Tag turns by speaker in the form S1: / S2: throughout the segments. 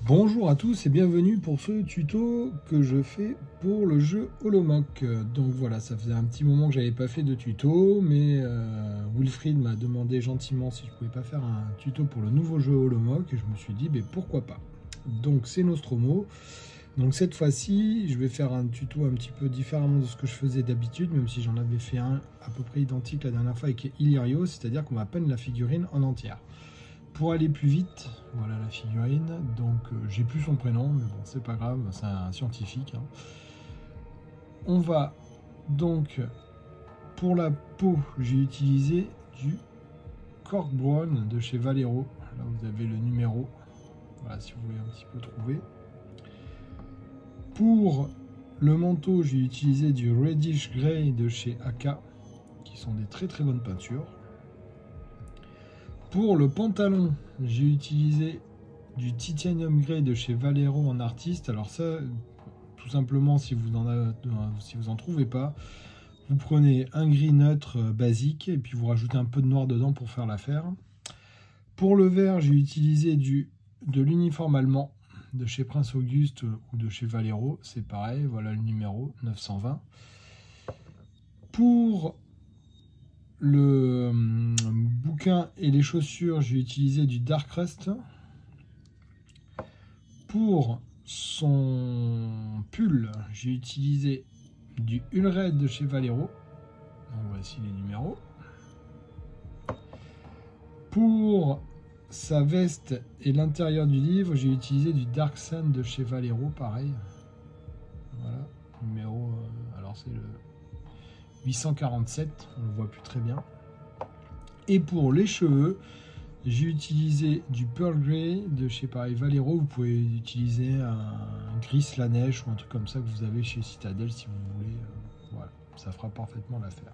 S1: Bonjour à tous et bienvenue pour ce tuto que je fais pour le jeu Holomock. Donc voilà, ça faisait un petit moment que j'avais pas fait de tuto, mais Wilfried m'a demandé gentiment si je pouvais pas faire un tuto pour le nouveau jeu Holomock et je me suis dit pourquoi pas. Donc c'est Nostromo. Donc cette fois-ci, je vais faire un tuto un petit peu différemment de ce que je faisais d'habitude, même si j'en avais fait un à peu près identique la dernière fois avec Illyrio, c'est-à-dire qu'on va peindre la figurine en entière. Pour aller plus vite, voilà la figurine, donc j'ai plus son prénom, mais bon c'est pas grave, c'est un scientifique. Hein. On va donc, pour la peau, j'ai utilisé du Cork Brown de chez Valero, là vous avez le numéro, voilà si vous voulez un petit peu trouver. Pour le manteau, j'ai utilisé du Reddish Grey de chez Aka, qui sont des très très bonnes peintures. Pour le pantalon, j'ai utilisé du Titanium Grey de chez Valero en artiste. Alors ça, tout simplement, si vous en trouvez pas, vous prenez un gris neutre basique et puis vous rajoutez un peu de noir dedans pour faire l'affaire. Pour le vert, j'ai utilisé de l'uniforme allemand de chez Prince Auguste ou de chez Valero. C'est pareil, voilà le numéro 920. Pour le bouquin et les chaussures, j'ai utilisé du Dark Rust. Pour son pull, j'ai utilisé du Ulred de chez Valero. Donc voici les numéros. Pour sa veste et l'intérieur du livre, j'ai utilisé du Dark Sun de chez Valero, pareil. Voilà, numéro, alors c'est le 847, on le voit plus très bien. Et pour les cheveux, j'ai utilisé du Pearl Grey de chez pareil Valero. Vous pouvez utiliser un gris Slanesh ou un truc comme ça que vous avez chez Citadel si vous voulez. Voilà, ça fera parfaitement l'affaire.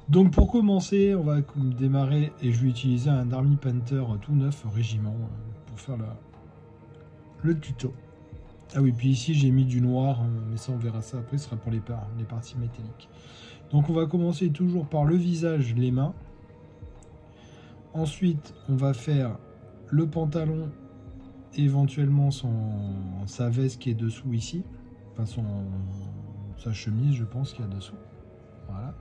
S1: Donc pour commencer, on va démarrer et je vais utiliser un Army Painter tout neuf régiment pour faire le tuto. Ah oui, puis ici j'ai mis du noir, mais ça on verra ça après, ce sera pour les parties métalliques. Donc on va commencer toujours par le visage, les mains. Ensuite, on va faire le pantalon, éventuellement sa veste qui est dessous ici. Enfin, sa chemise, je pense qu'il y a dessous. Voilà.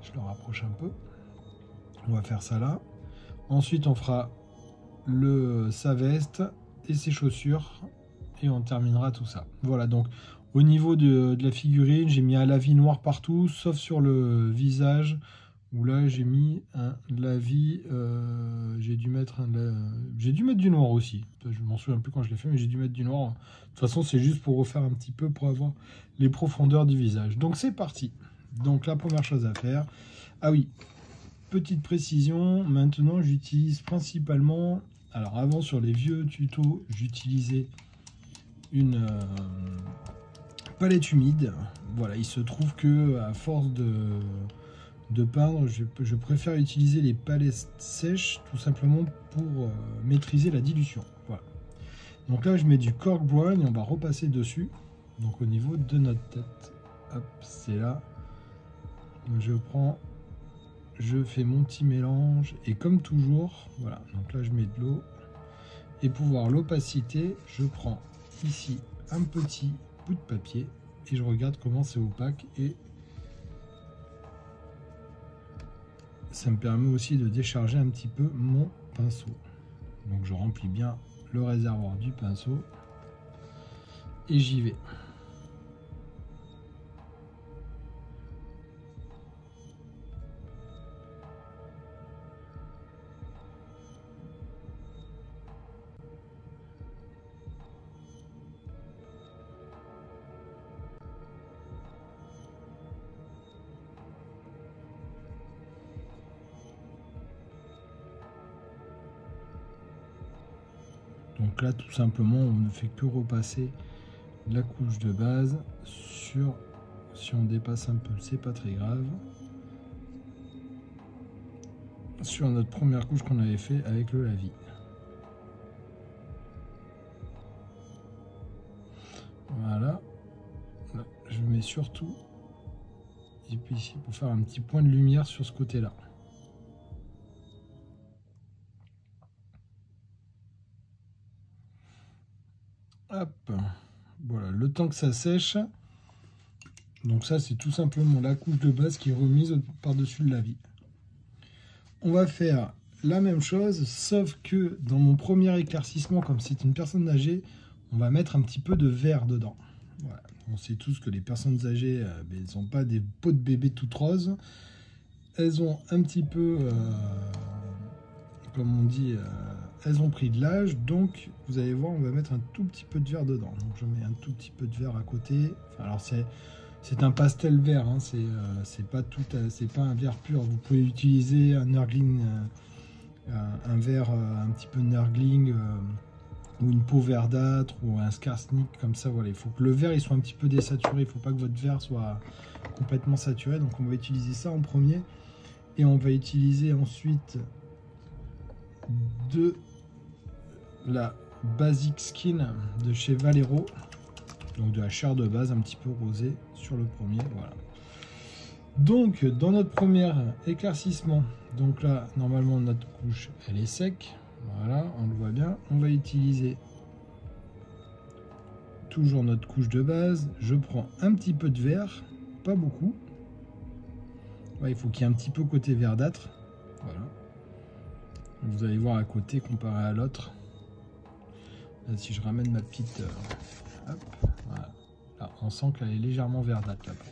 S1: Je le rapproche un peu. On va faire ça là. Ensuite, on fera sa veste et ses chaussures. Et on terminera tout ça. Voilà, donc au niveau de la figurine, j'ai mis un lavis noir partout, sauf sur le visage. Où là j'ai mis un lavis, j'ai dû mettre du noir aussi. Je m'en souviens plus quand je l'ai fait, mais j'ai dû mettre du noir. De toute façon, c'est juste pour refaire un petit peu pour avoir les profondeurs du visage. Donc c'est parti. Donc la première chose à faire. Ah oui, petite précision. Maintenant, j'utilise principalement. Alors avant sur les vieux tutos, j'utilisais une palette humide. Voilà, il se trouve que à force de peindre, je préfère utiliser les palettes sèches tout simplement pour maîtriser la dilution. Voilà. Donc là je mets du Cork Brown et on va repasser dessus. Donc au niveau de notre tête. Hop, c'est là. Donc je fais mon petit mélange et comme toujours, voilà. Donc là je mets de l'eau et pour voir l'opacité, je prends ici un petit bout de papier et je regarde comment c'est opaque et ça me permet aussi de décharger un petit peu mon pinceau. Donc je remplis bien le réservoir du pinceau et j'y vais. Donc là, tout simplement, on ne fait que repasser la couche de base sur... Si on dépasse un peu, c'est pas très grave. Sur notre première couche qu'on avait fait avec le lavis. Voilà. Là, je mets surtout... Et puis ici, pour faire un petit point de lumière sur ce côté-là. Hop, voilà, le temps que ça sèche. Donc ça, c'est tout simplement la couche de base qui est remise par-dessus le lavis. On va faire la même chose, sauf que dans mon premier éclaircissement, comme c'est une personne âgée, on va mettre un petit peu de verre dedans. Voilà. On sait tous que les personnes âgées, elles n'ont pas des peaux de bébé toutes roses. Elles ont un petit peu, comme on dit, elles ont pris de l'âge. Donc, vous allez voir, on va mettre un tout petit peu de verre dedans. Donc, je mets un tout petit peu de verre à côté. Enfin, alors, c'est un pastel vert, hein. C'est pas un verre pur. Vous pouvez utiliser un Nurgling, un verre un petit peu Nurgling, ou une peau verdâtre, ou un Skarsnik, comme ça. Voilà, il faut que le verre il soit un petit peu désaturé. Il ne faut pas que votre verre soit complètement saturé. Donc on va utiliser ça en premier, et on va utiliser ensuite de la Basic Skin de chez Valero. Donc de la chair de base un petit peu rosée sur le premier, voilà. Donc dans notre premier éclaircissement, donc là normalement notre couche elle est sec, voilà, on le voit bien. On va utiliser toujours notre couche de base. Je prends un petit peu de vert, pas beaucoup. Ouais, il faut qu'il y ait un petit peu côté verdâtre, voilà. Vous allez voir à côté comparé à l'autre. Là, si je ramène ma petite, hop, voilà. Là, on sent qu'elle est légèrement verdâtre là-bas.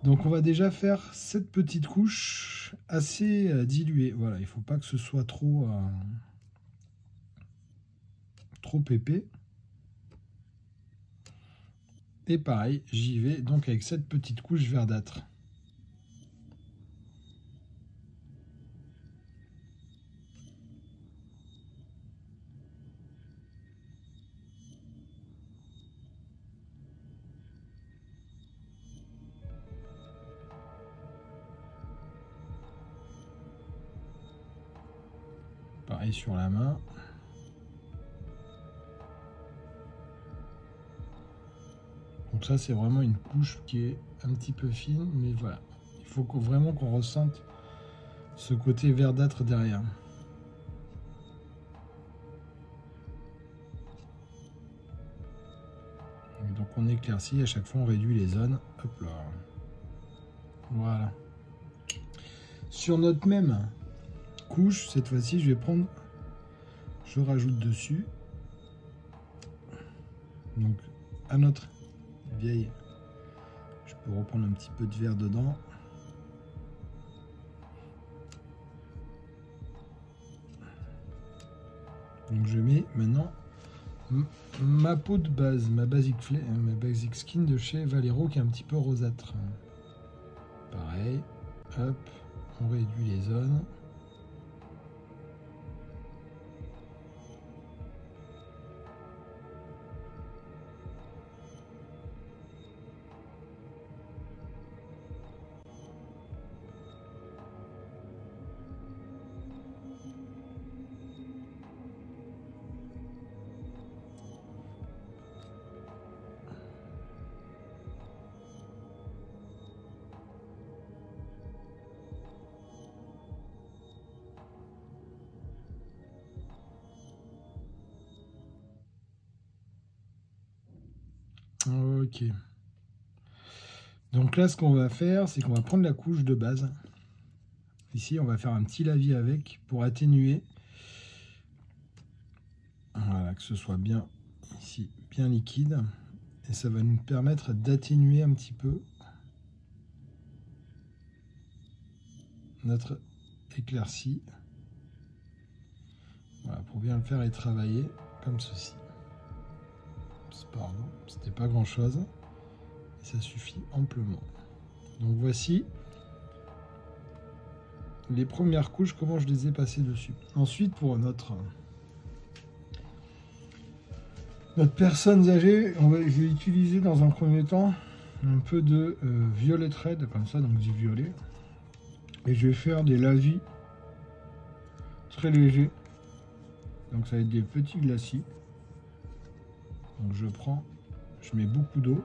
S1: Donc on va déjà faire cette petite couche assez diluée. Voilà, il ne faut pas que ce soit trop épais. Et pareil, j'y vais donc avec cette petite couche verdâtre. Pareil sur la main. Donc ça, c'est vraiment une couche qui est un petit peu fine, mais voilà. Il faut vraiment qu'on ressente ce côté verdâtre derrière. Et donc on éclaircit, à chaque fois on réduit les zones. Hop là. Voilà. Sur notre même couche, cette fois-ci, je vais prendre, je rajoute dessus, donc à notre vieille, je peux reprendre un petit peu de verre dedans. Donc je mets maintenant ma peau de base, ma basic skin de chez Valero qui est un petit peu rosâtre. Pareil, hop, on réduit les zones. Ok. Donc là, ce qu'on va faire, c'est qu'on va prendre la couche de base. Ici, on va faire un petit lavis avec pour atténuer. Voilà, que ce soit bien ici, bien liquide. Et ça va nous permettre d'atténuer un petit peu notre éclairci. Voilà, pour bien le faire et travailler comme ceci. Pardon, c'était pas grand chose. Et ça suffit amplement. Donc voici les premières couches, comment je les ai passées dessus. Ensuite, pour notre personnes âgées, je vais utiliser dans un premier temps un peu de violet red, comme ça, donc du violet. Et je vais faire des lavis très légers. Donc ça va être des petits glacis. Donc je mets beaucoup d'eau.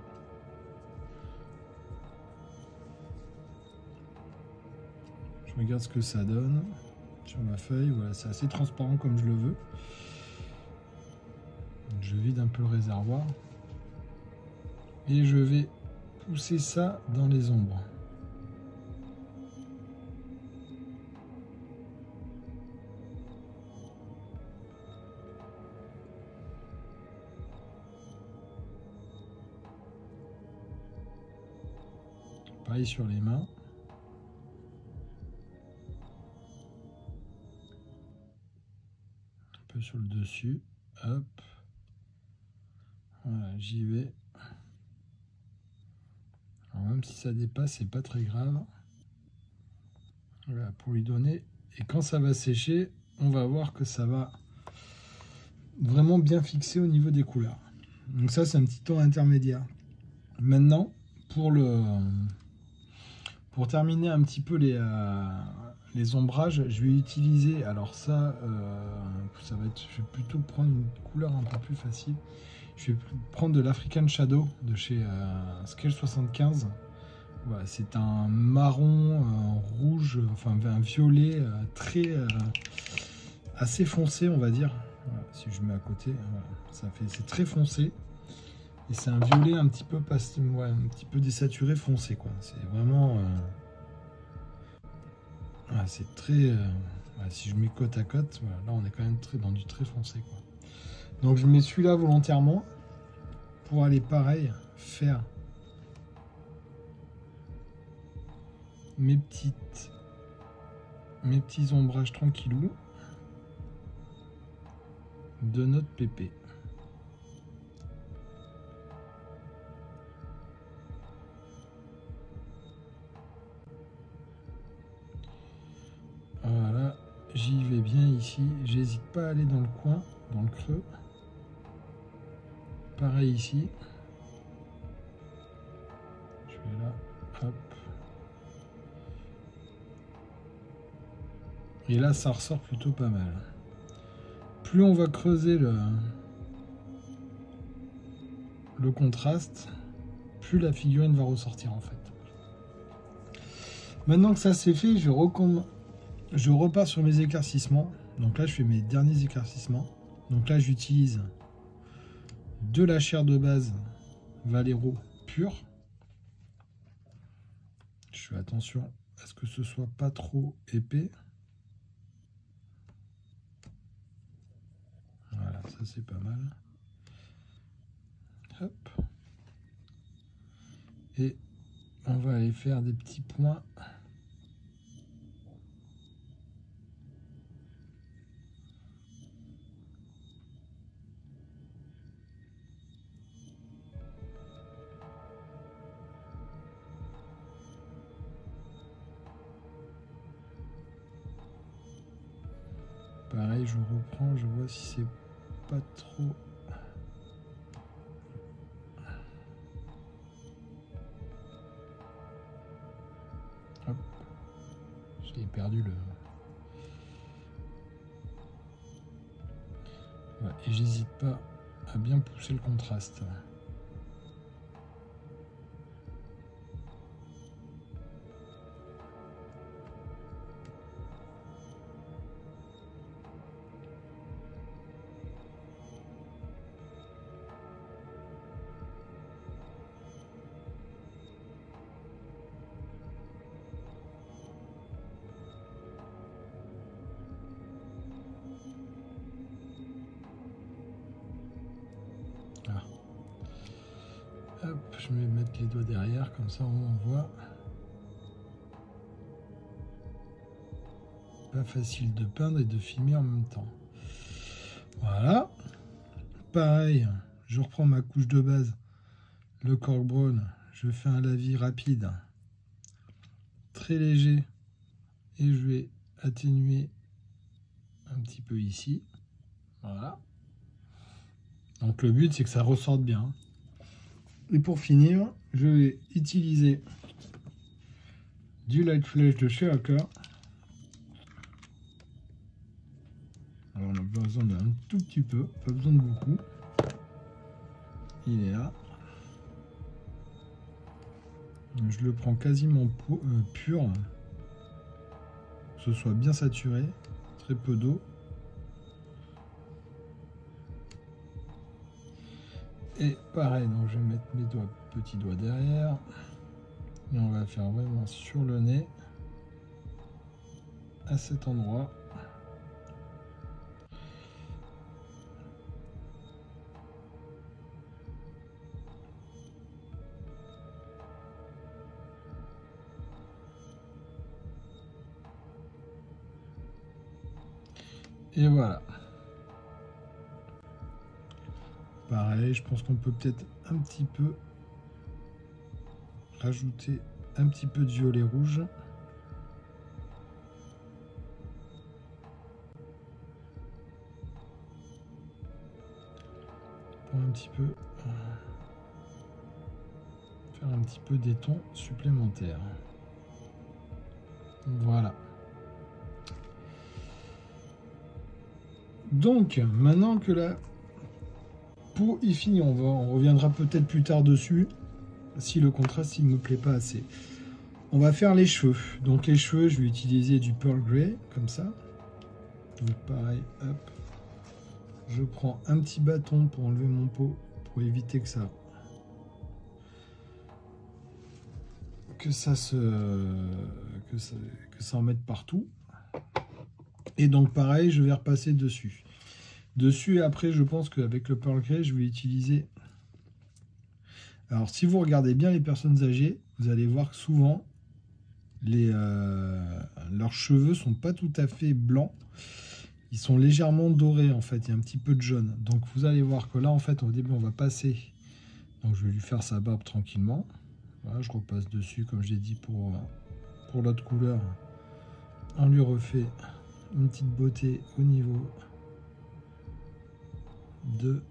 S1: Je regarde ce que ça donne sur ma feuille. Voilà, c'est assez transparent comme je le veux. Je vide un peu le réservoir. Et je vais pousser ça dans les ombres. Pareil sur les mains. Un peu sur le dessus. Hop. Voilà, j'y vais. Alors même si ça dépasse, c'est pas très grave. Voilà, pour lui donner. Et quand ça va sécher, on va voir que ça va vraiment bien fixer au niveau des couleurs. Donc ça, c'est un petit ton intermédiaire. Maintenant, pour terminer un petit peu les ombrages, je vais utiliser, alors ça va être, je vais plutôt prendre une couleur un peu plus facile. Je vais prendre de l'African Shadow de chez Scale 75. Voilà, c'est un marron rouge, enfin un violet assez foncé, on va dire. Voilà, si je mets à côté, voilà, c'est très foncé. Et c'est un violet un petit peu un petit peu désaturé foncé, quoi. C'est vraiment c'est très si je mets côte à côte, voilà, là on est quand même dans du très foncé, quoi. Donc je mets celui-là volontairement pour aller pareil faire mes petits ombrages tranquillou de notre pépé. Voilà, j'y vais bien ici, j'hésite pas à aller dans le coin, dans le creux. Pareil ici. Je vais là, hop. Et là, ça ressort plutôt pas mal. Plus on va creuser le contraste, plus la figurine va ressortir en fait. Maintenant que ça c'est fait, je repars sur mes éclaircissements. Donc là, je fais mes derniers éclaircissements. Donc là, j'utilise de la chair de base Valero pure. Je fais attention à ce que ce soit pas trop épais. Voilà, ça c'est pas mal. Hop. Et on va aller faire des petits points. Pareil, je reprends, je vois si c'est pas trop... Hop, j'ai perdu le... Ouais, et j'hésite pas à bien pousser le contraste. Hop, je vais mettre les doigts derrière, comme ça on voit. Pas facile de peindre et de filmer en même temps. Voilà. Pareil, je reprends ma couche de base, le cork brown. Je fais un lavis rapide, très léger, et je vais atténuer un petit peu ici. Voilà. Donc le but, c'est que ça ressorte bien. Et pour finir, je vais utiliser du light flash de chez Hacker. Alors on a besoin d'un tout petit peu, pas besoin de beaucoup. Il est là. Je le prends quasiment pur, que ce soit bien saturé, très peu d'eau. Et pareil, donc je vais mettre mes petits doigts derrière. Et on va faire vraiment sur le nez, à cet endroit. Et voilà. Pareil, je pense qu'on peut peut-être un petit peu rajouter un petit peu de violet rouge. Pour un petit peu faire un petit peu des tons supplémentaires. Voilà. Donc, maintenant que la peau est finie, on reviendra peut-être plus tard dessus, si le contraste il me plaît pas assez. On va faire les cheveux. Donc les cheveux, je vais utiliser du Pearl Grey, comme ça. Donc pareil, hop. Je prends un petit bâton pour enlever mon pot, pour éviter que ça en mette partout. Et donc pareil, je vais repasser dessus. Dessus et après, je pense qu'avec le Pearl Grey, je vais utiliser... Alors si vous regardez bien les personnes âgées, vous allez voir que souvent, leurs cheveux sont pas tout à fait blancs. Ils sont légèrement dorés en fait, il y a un petit peu de jaune. Donc vous allez voir que là en fait au début on va passer. Donc je vais lui faire sa barbe tranquillement. Voilà, je repasse dessus comme j'ai dit pour l'autre couleur. On lui refait une petite beauté au niveau de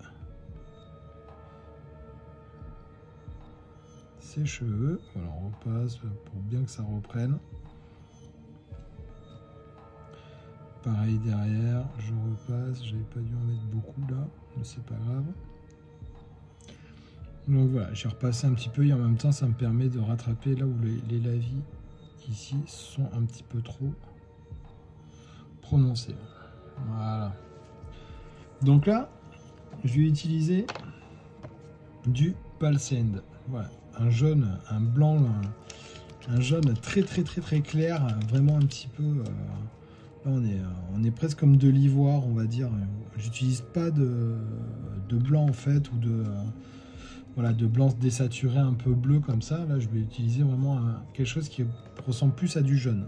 S1: ses cheveux. Voilà, on repasse pour bien que ça reprenne. Pareil derrière, je repasse, j'avais pas dû en mettre beaucoup là, mais c'est pas grave. Donc voilà, j'ai repassé un petit peu et en même temps ça me permet de rattraper là où les lavis ici sont un petit peu trop prononcés. Voilà. Donc là, je vais utiliser du Pale Sand. Voilà, un jaune, un blanc, un jaune très clair, vraiment un petit peu... là on est presque comme de l'ivoire, on va dire. J'utilise pas de blanc en fait, ou voilà, de blanc désaturé un peu bleu comme ça. Là je vais utiliser vraiment quelque chose qui ressemble plus à du jaune.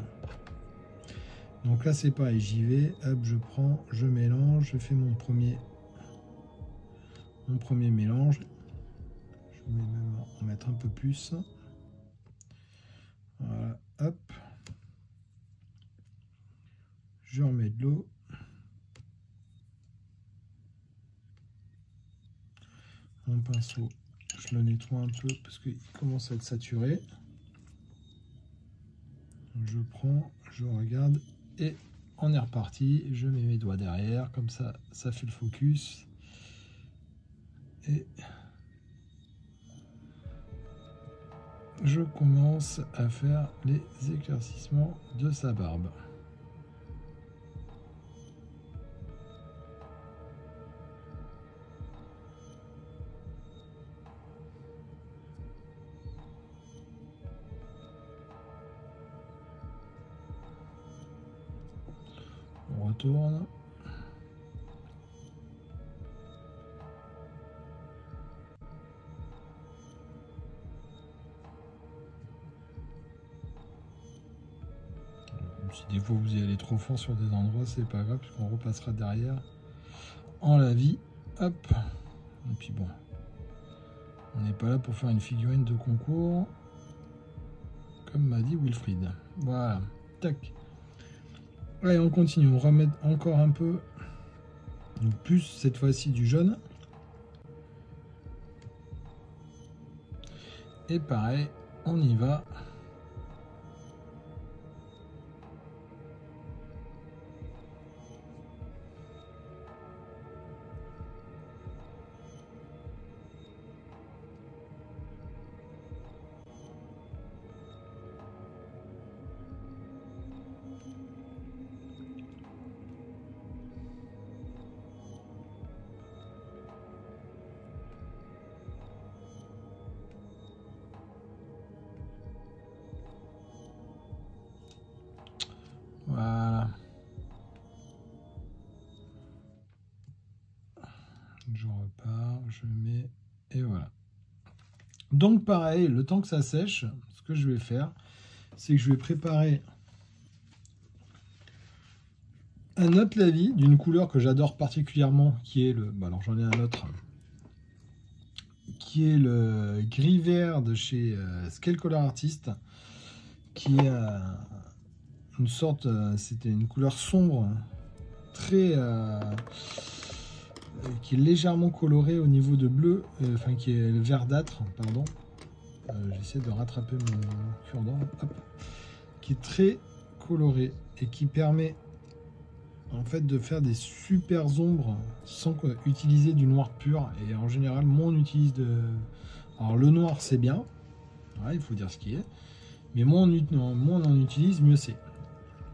S1: Donc là c'est pareil, j'y vais, hop, je prends, je mélange, je fais mon premier mélange. Je vais même en mettre un peu plus. Voilà, hop. Je remets de l'eau. Mon pinceau, je le nettoie un peu parce qu'il commence à être saturé. Je prends, je regarde et on est reparti. Je mets mes doigts derrière, comme ça, ça fait le focus. Et je commence à faire les éclaircissements de sa barbe. On retourne. Si des fois vous y allez trop fort sur des endroits, c'est pas grave, puisqu'on repassera derrière en lavis. Hop. Et puis bon, on n'est pas là pour faire une figurine de concours, comme m'a dit Wilfried. Voilà. Tac. Allez, on continue. On remet encore un peu. Donc plus cette fois-ci du jaune. Et pareil, on y va. Donc pareil, le temps que ça sèche, ce que je vais faire, c'est que je vais préparer un autre lavis d'une couleur que j'adore particulièrement, qui est le... Bah alors j'en ai un autre, qui est le gris vert de chez Scale Color Artist, qui est une sorte, c'était une couleur sombre, très... qui est légèrement colorée au niveau de bleu, enfin qui est verdâtre, pardon. J'essaie de rattraper mon cure-dent, qui est très coloré et qui permet en fait de faire des super ombres sans utiliser du noir pur. Et en général, moins on utilise de... Alors le noir c'est bien, ouais, il faut dire ce qui est, mais moins on en utilise, mieux c'est.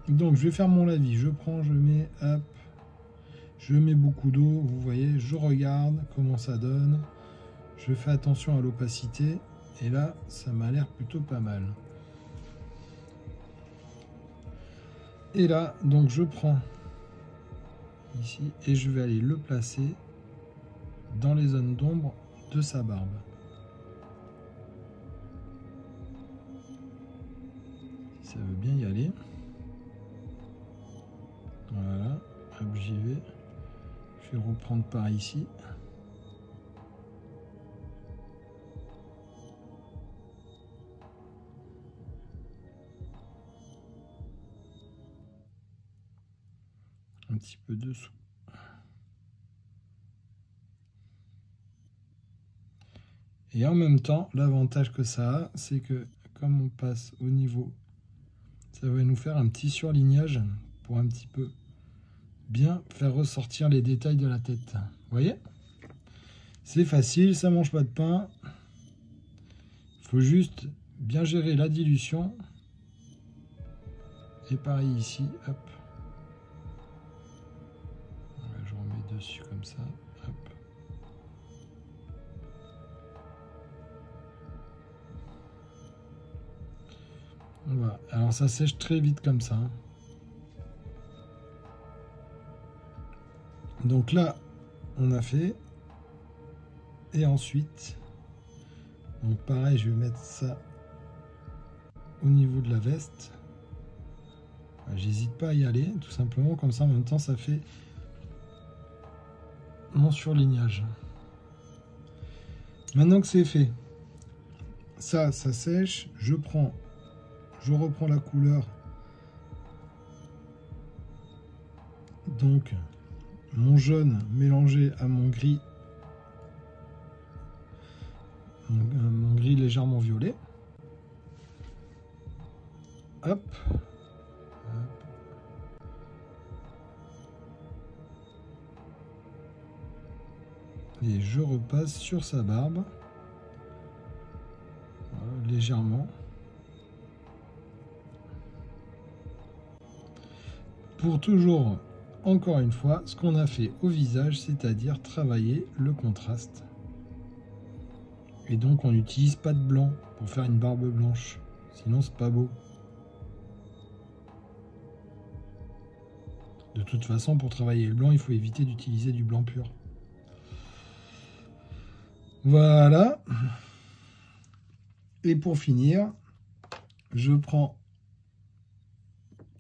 S1: Donc je vais faire mon lavis, je prends, je mets, hop, je mets beaucoup d'eau, vous voyez, je regarde comment ça donne, je fais attention à l'opacité, et là ça m'a l'air plutôt pas mal. Et là, donc je prends ici et je vais aller le placer dans les zones d'ombre de sa barbe. Si ça veut bien y aller. Voilà, hop, j'y vais. Je vais reprendre par ici. Un petit peu dessous. Et en même temps, l'avantage que ça a, c'est que comme on passe au niveau, ça va nous faire un petit surlignage pour un petit peu bien faire ressortir les détails de la tête. Vous voyez? C'est facile, ça mange pas de pain. Il faut juste bien gérer la dilution. Et pareil ici, hop. Je remets dessus comme ça, hop. Voilà, alors ça sèche très vite comme ça. Donc là, on a fait. Et ensuite, donc pareil, je vais mettre ça au niveau de la veste. J'hésite pas à y aller, tout simplement, comme ça en même temps ça fait mon surlignage. Maintenant que c'est fait, ça sèche, je reprends la couleur, donc mon jaune mélangé à mon gris, mon gris légèrement violet. Hop. Et je repasse sur sa barbe, légèrement, pour toujours, encore une fois, ce qu'on a fait au visage, c'est-à-dire travailler le contraste. Et donc on n'utilise pas de blanc pour faire une barbe blanche, sinon c'est pas beau. De toute façon, pour travailler le blanc, il faut éviter d'utiliser du blanc pur. Voilà. Et pour finir, je prends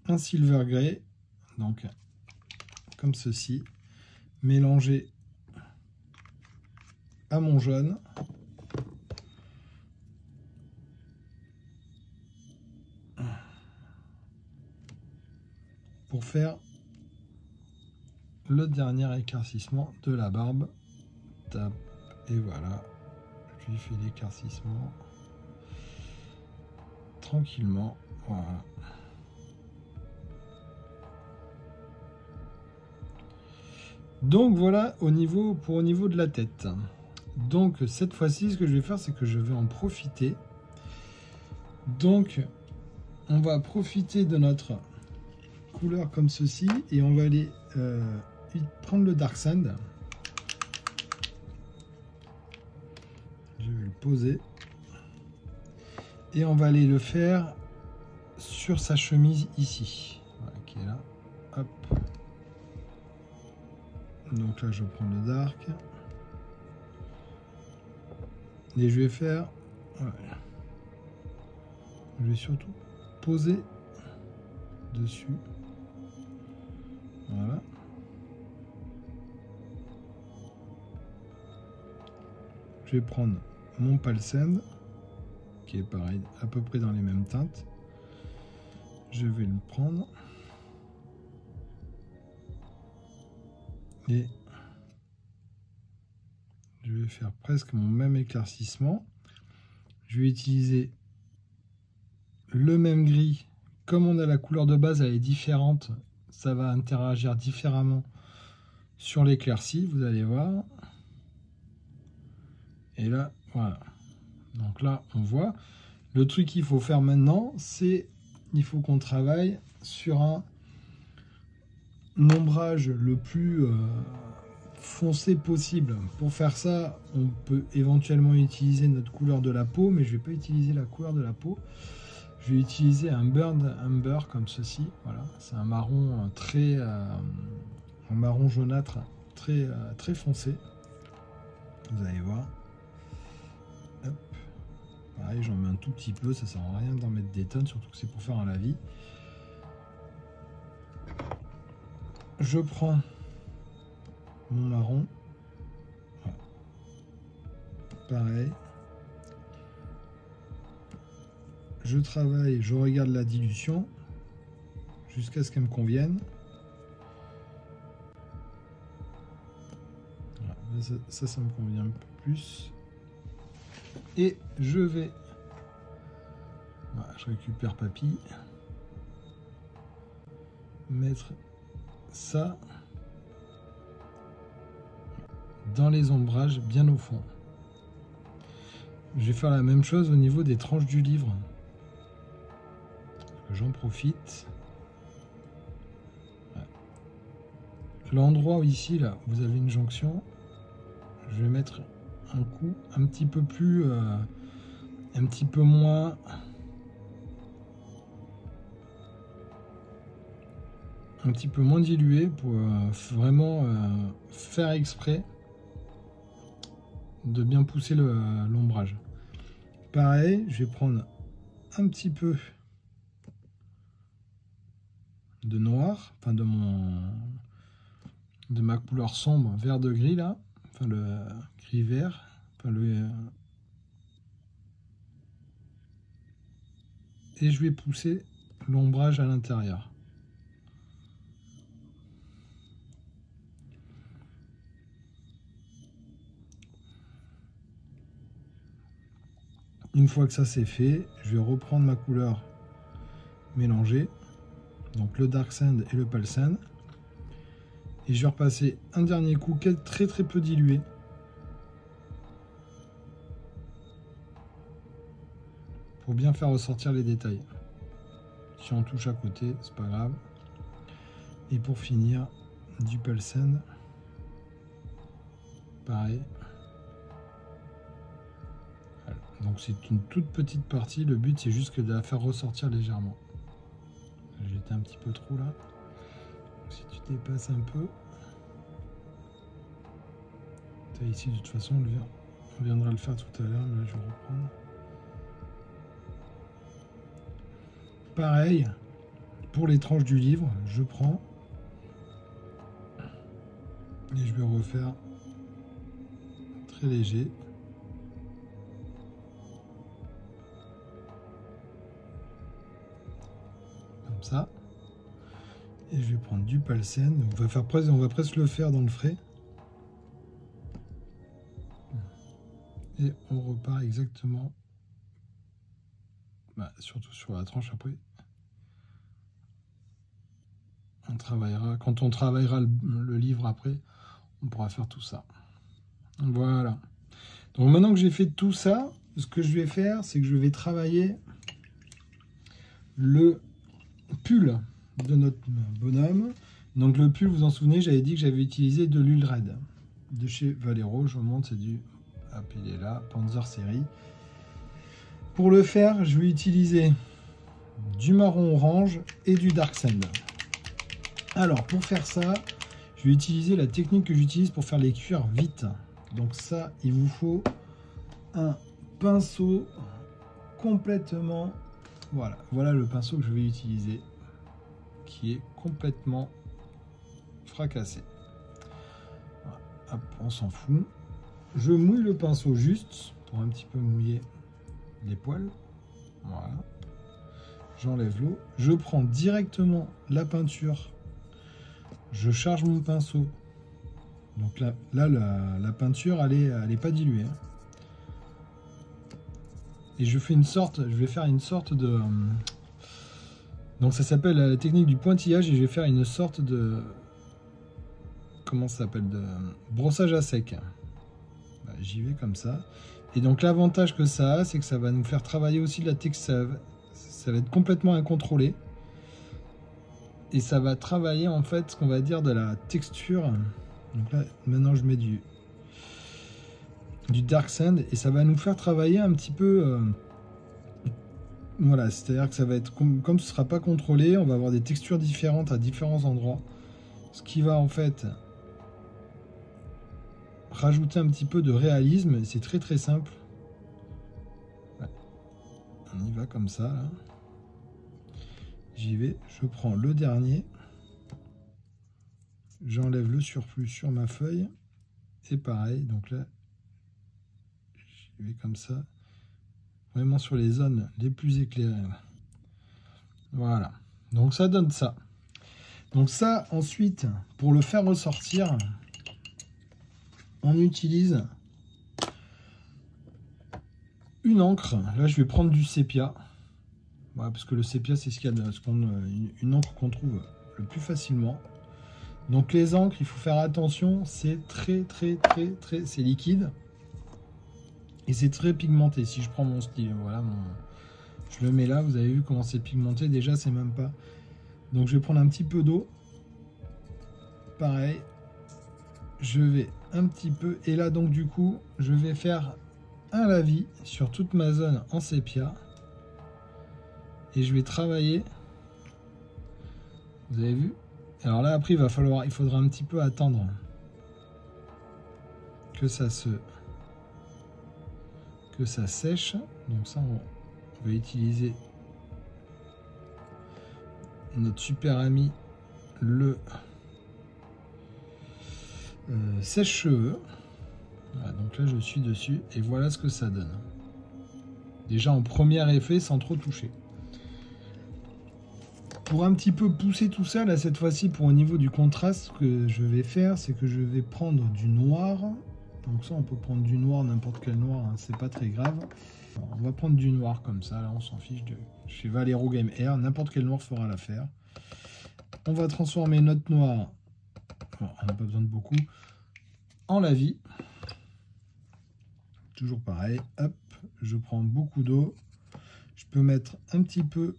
S1: un silver grey, donc comme ceci, mélangé à mon jaune. Pour faire le dernier éclaircissement de la barbe. Tape. Et voilà, je lui fais l'éclaircissement tranquillement. Voilà. Donc voilà au niveau de la tête. Donc cette fois-ci, ce que je vais faire, c'est que je vais en profiter. Donc on va profiter de notre couleur comme ceci et on va aller prendre le Dark Sand. Je vais le poser et on va aller le faire sur sa chemise ici, voilà, qui est là. Hop. Donc là je prends le dark et je vais faire Ouais. Je vais surtout poser dessus. Voilà. Je vais prendre mon Palsend, qui est pareil, à peu près dans les mêmes teintes. Je vais le prendre. Et je vais faire presque mon même éclaircissement. Je vais utiliser le même gris. Comme on a la couleur de base, elle est différente. Ça va interagir différemment sur l'éclaircie, vous allez voir. Et là, voilà. Donc là, on voit. Le truc qu'il faut faire maintenant, c'est il faut qu'on travaille sur un ombrage le plus foncé possible. Pour faire ça, on peut éventuellement utiliser notre couleur de la peau, mais je ne vais pas utiliser la couleur de la peau. Je vais utiliser un Burnt Umber comme ceci. Voilà, c'est un marron un marron jaunâtre très foncé. Vous allez voir. Hop. Pareil, j'en mets un tout petit peu, ça sert à rien d'en mettre des tonnes, surtout que c'est pour faire un lavis. Je prends mon marron. Voilà. Pareil. Je travaille, je regarde la dilution jusqu'à ce qu'elle me convienne. Voilà. Ça me convient un peu plus. Et je vais... Voilà, je récupère papy. Mettre ça dans les ombrages bien au fond. Je vais faire la même chose au niveau des tranches du livre. J'en profite. Ouais. L'endroit où ici, là, vous avez une jonction, je vais mettre un coup un petit peu plus, un petit peu moins... un petit peu moins dilué pour vraiment faire exprès de bien pousser l'ombrage. Pareil, je vais prendre un petit peu de noir, enfin de ma couleur sombre, vert de gris là, enfin le gris vert, enfin et je vais pousser l'ombrage à l'intérieur. Une fois que ça c'est fait, je vais reprendre ma couleur mélangée, donc le Dark Sand et le Pale Sand, et je vais repasser un dernier coup très peu dilué pour bien faire ressortir les détails. Si on touche à côté, c'est pas grave. Et pour finir, du Pale Sand, pareil. Donc c'est une toute petite partie, le but c'est juste que de la faire ressortir légèrement. J'étais un petit peu trop là. Donc, si tu dépasses un peu, as ici de toute façon on viendra le faire tout à l'heure, mais là je vais reprendre. Pareil, pour les tranches du livre, je prends et je vais refaire très léger. Ça, et je vais prendre du Pale Sand. On va presque le faire dans le frais et on repart exactement, surtout sur la tranche. Après on travaillera, quand on travaillera le livre après, on pourra faire tout ça. Voilà, donc maintenant que j'ai fait tout ça, ce que je vais faire, c'est que je vais travailler le pull de notre bonhomme. Donc le pull, vous vous en souvenez, j'avais dit que j'avais utilisé de l'huile red de chez Valero. Je vous montre, c'est du, hop, il est là, Panzer série. Pour le faire, je vais utiliser du marron orange et du Dark Sand. Alors pour faire ça, je vais utiliser la technique que j'utilise pour faire les cuirs vite. Donc ça, il vous faut un pinceau complètement... Voilà, voilà le pinceau que je vais utiliser, qui est complètement fracassé. Voilà. Hop, on s'en fout. Je mouille le pinceau juste pour un petit peu mouiller les poils. Voilà. J'enlève l'eau. Je prends directement la peinture. Je charge mon pinceau. Donc là la peinture, elle est pas diluée. Hein. Et je vais faire une sorte de... Donc ça s'appelle la technique du pointillage et je vais faire une sorte de... Comment ça s'appelle? De brossage à sec. J'y vais comme ça. Et donc l'avantage que ça a, c'est que ça va nous faire travailler aussi de la texture. Ça va être complètement incontrôlé. Et ça va travailler en fait ce qu'on va dire de la texture. Donc là, maintenant je mets du dark sand et ça va nous faire travailler un petit peu... voilà, c'est-à-dire que ça va être comme ce ne sera pas contrôlé, on va avoir des textures différentes à différents endroits. Ce qui va en fait rajouter un petit peu de réalisme. C'est très très simple. Ouais. On y va comme ça. Là. J'y vais, je prends le dernier. J'enlève le surplus sur ma feuille. Et pareil, donc là, j'y vais comme ça. Vraiment sur les zones les plus éclairées. Voilà. Donc ça donne ça. Donc ça, ensuite, pour le faire ressortir, on utilise une encre. Là, je vais prendre du sépia. Voilà, parce que le sépia, c'est une encre qu'on trouve le plus facilement. Donc les encres, il faut faire attention. C'est très, c'est liquide. Et c'est très pigmenté. Si je prends mon stylet, voilà, je le mets là. Vous avez vu comment c'est pigmenté. Déjà, c'est même pas... Donc je vais prendre un petit peu d'eau. Pareil. Je vais un petit peu... Et là, donc, du coup, je vais faire un lavis sur toute ma zone en sépia. Et je vais travailler. Vous avez vu? Alors là, après, il faudra un petit peu attendre que ça sèche. Donc ça, on va utiliser notre super ami, le sèche-cheveux. Voilà, donc là, je suis dessus et voilà ce que ça donne. Déjà en premier effet, sans trop toucher. Pour un petit peu pousser tout ça, là, cette fois-ci, pour au niveau du contraste, ce que je vais faire, c'est que je vais prendre du noir. Donc ça, on peut prendre du noir, n'importe quel noir, hein, c'est pas très grave. Alors, on va prendre du noir comme ça, là, on s'en fiche. Chez Valero Game Air, n'importe quel noir fera l'affaire. On va transformer notre noir, bon, on n'a pas besoin de beaucoup, en lavis. Toujours pareil, hop, je prends beaucoup d'eau. Je peux mettre un petit peu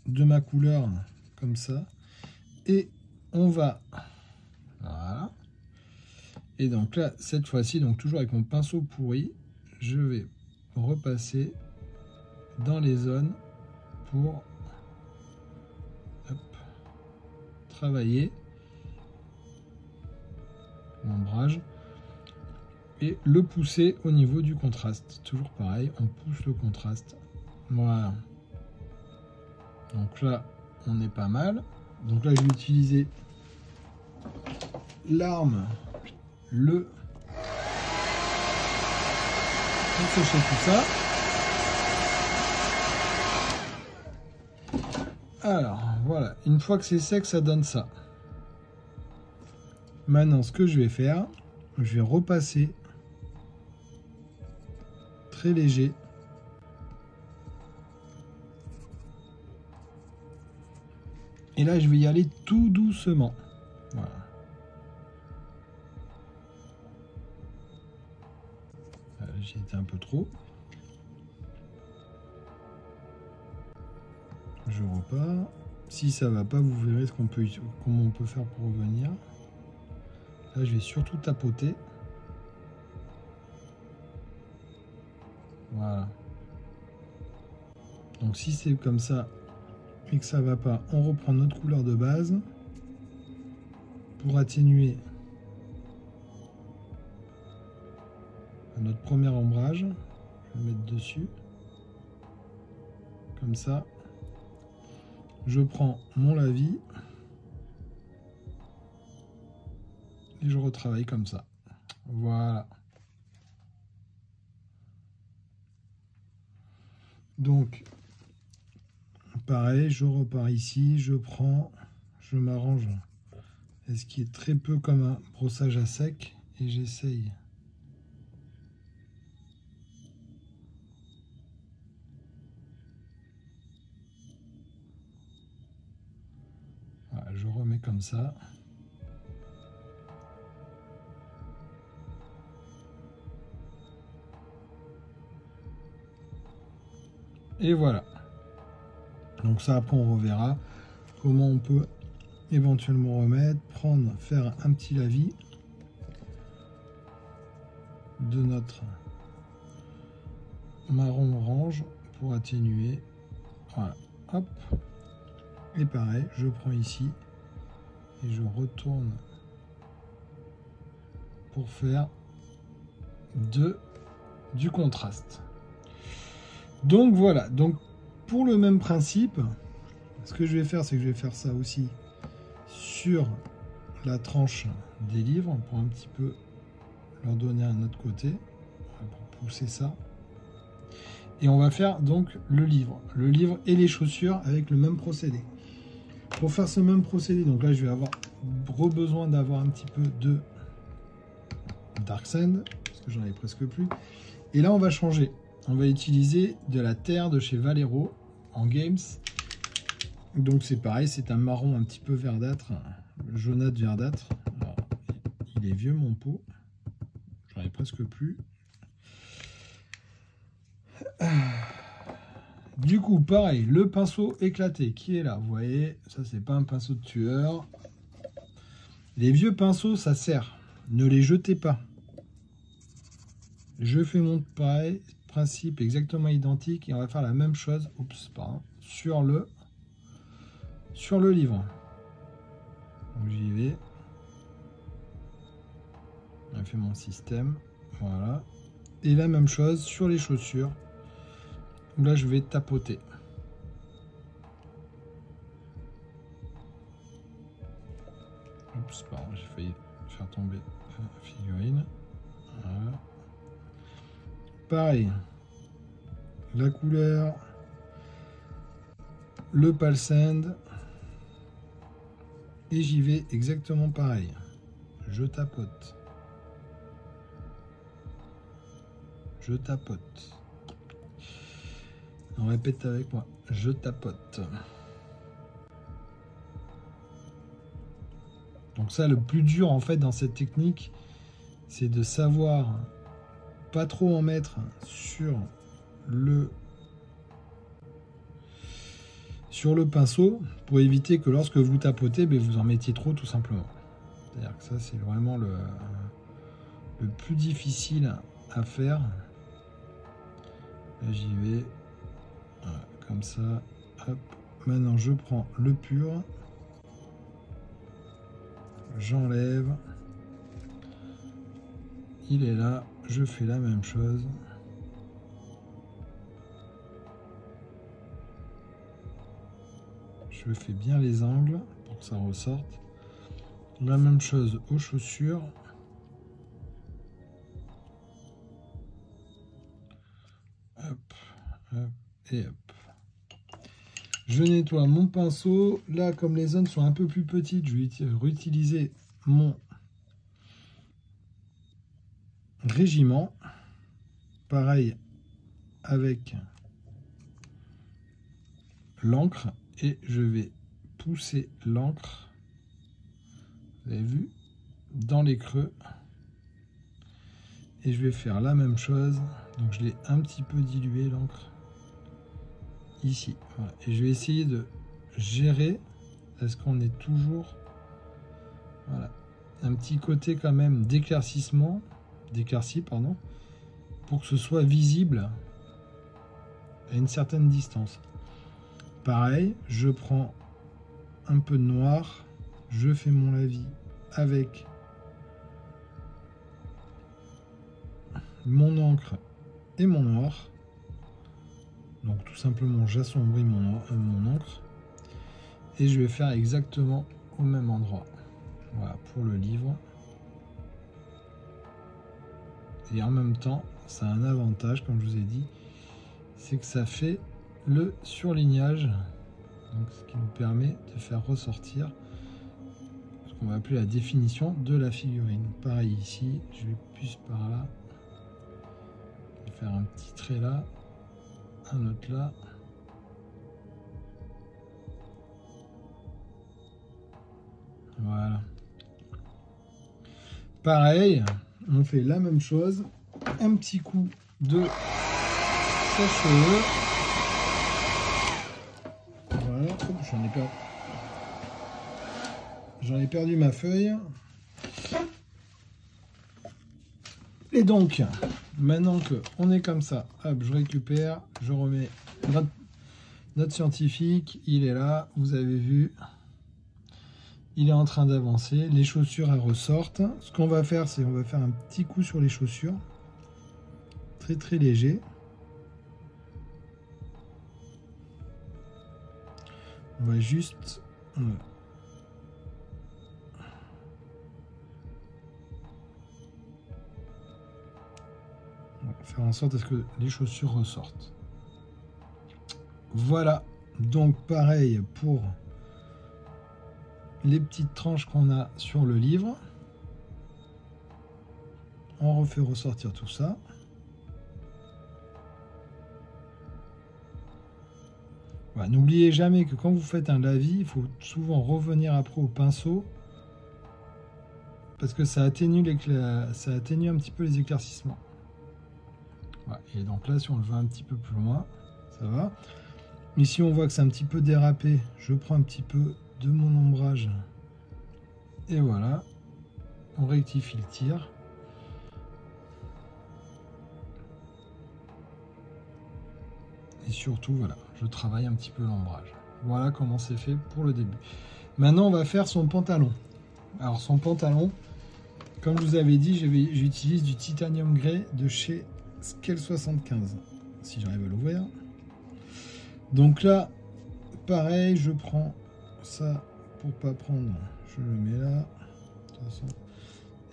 S1: de ma couleur, comme ça. Et on va... Voilà. Et donc là, cette fois-ci, donc toujours avec mon pinceau pourri, je vais repasser dans les zones pour travailler l'ombrage et le pousser au niveau du contraste. Toujours pareil, on pousse le contraste. Voilà. Donc là, on est pas mal. Donc là, je vais utiliser l'arme, pour sécher tout ça. Alors, voilà. Une fois que c'est sec, ça donne ça. Maintenant, ce que je vais faire, je vais repasser très léger. Et là, je vais y aller tout doucement. Voilà. J'ai été un peu trop. Je repars. Si ça va pas, vous verrez comment on peut faire pour revenir. Là, je vais surtout tapoter. Voilà. Donc si c'est comme ça et que ça va pas, on reprend notre couleur de base pour atténuer notre premier ombrage. Je Je vais mettre dessus. Comme ça. Je prends mon lavis. Et je retravaille comme ça. Voilà. Donc, pareil, je repars ici, je prends, je m'arrange. Et ce qui est très peu comme un brossage à sec. Et j'essaye. Voilà, je remets comme ça. Et voilà. Donc ça, après, on reverra comment on peut éventuellement remettre, prendre, faire un petit lavis de notre marron orange pour atténuer. Voilà, hop. Et pareil, je prends ici et je retourne pour faire du contraste. Donc voilà, donc pour le même principe, ce que je vais faire, c'est que je vais faire ça aussi sur la tranche des livres pour un petit peu leur donner un autre côté, pour pousser ça. Et on va faire donc le livre et les chaussures avec le même procédé. Pour faire ce même procédé, donc là je vais avoir besoin d'avoir un petit peu de Dark Sand, parce que j'en avais presque plus. Et là on va changer. On va utiliser de la terre de chez Valero en Games. Donc c'est pareil, c'est un marron un petit peu verdâtre, jaunâtre verdâtre. Alors, il est vieux mon pot, j'en ai presque plus. Du coup, pareil, le pinceau éclaté qui est là, vous voyez, ça c'est pas un pinceau de tueur. Les vieux pinceaux, ça sert, ne les jetez pas. Je fais mon pareil, principe exactement identique et on va faire la même chose, oups, pardon, sur le livre. Donc j'y vais. On fait mon système, voilà. Et la même chose sur les chaussures. Là je vais tapoter. Oups, pardon, j'ai failli faire tomber la figurine. Voilà. Pareil, la couleur, le pal sand, et j'y vais exactement pareil. Je tapote. Je tapote. On répète avec moi. Je tapote. Donc ça, le plus dur en fait dans cette technique, c'est de savoir pas trop en mettre sur le pinceau pour éviter que lorsque vous tapotez, vous en mettiez trop tout simplement. C'est-à-dire que ça, c'est vraiment le plus difficile à faire. J'y vais. Voilà, comme ça. Hop. Maintenant, je prends le pur. J'enlève. Il est là. Je fais la même chose. Je fais bien les angles pour que ça ressorte. La même chose aux chaussures. Hop, hop et hop. Je nettoie mon pinceau. Là, comme les zones sont un peu plus petites, je vais réutiliser mon régiment. Pareil avec l'encre. Et je vais pousser l'encre, vous avez vu, dans les creux. Et je vais faire la même chose. Donc je l'ai un petit peu dilué l'encre ici. Voilà. Et je vais essayer de gérer. Est-ce qu'on est toujours... Voilà. Un petit côté quand même d'éclaircissement, d'éclairci, pardon, pour que ce soit visible à une certaine distance. Pareil, je prends un peu de noir, je fais mon lavis avec mon encre et mon noir. Donc tout simplement j'assombris mon encre. Et je vais faire exactement au même endroit. Voilà, pour le livre. Et en même temps, ça a un avantage, comme je vous ai dit, c'est que ça fait le surlignage. Donc, ce qui nous permet de faire ressortir ce qu'on va appeler la définition de la figurine. Pareil ici, je vais plus par là. Je vais faire un petit trait là, un autre là. Voilà. Pareil, on fait la même chose. Un petit coup de sèche-cheveux. Voilà. Hop, j'en ai perdu ma feuille. Et donc, maintenant qu'on est comme ça, hop, je récupère, je remets notre scientifique. Il est là, vous avez vu. Il est en train d'avancer. Les chaussures, elles ressortent. Ce qu'on va faire, c'est on va faire un petit coup sur les chaussures. Très très léger. On va juste... faire en sorte à ce que les chaussures ressortent. Voilà. Donc pareil pour les petites tranches qu'on a sur le livre. On refait ressortir tout ça. Voilà, n'oubliez jamais que quand vous faites un lavis, il faut souvent revenir après au pinceau parce que ça atténue un petit peu les éclaircissements. Voilà, et donc là, si on le va un petit peu plus loin, ça va. Ici, on voit que c'est un petit peu dérapé. Je prends un petit peu de mon ombrage et voilà, on rectifie le tir. Et surtout, voilà, je travaille un petit peu l'ombrage. Voilà comment c'est fait pour le début. Maintenant, on va faire son pantalon. Alors, son pantalon, comme je vous avais dit, j'utilise du titanium grey de chez Scale 75. Si j'arrive à l'ouvrir. Donc là, pareil, je prends ça pour pas prendre. Je le mets là. De toute façon.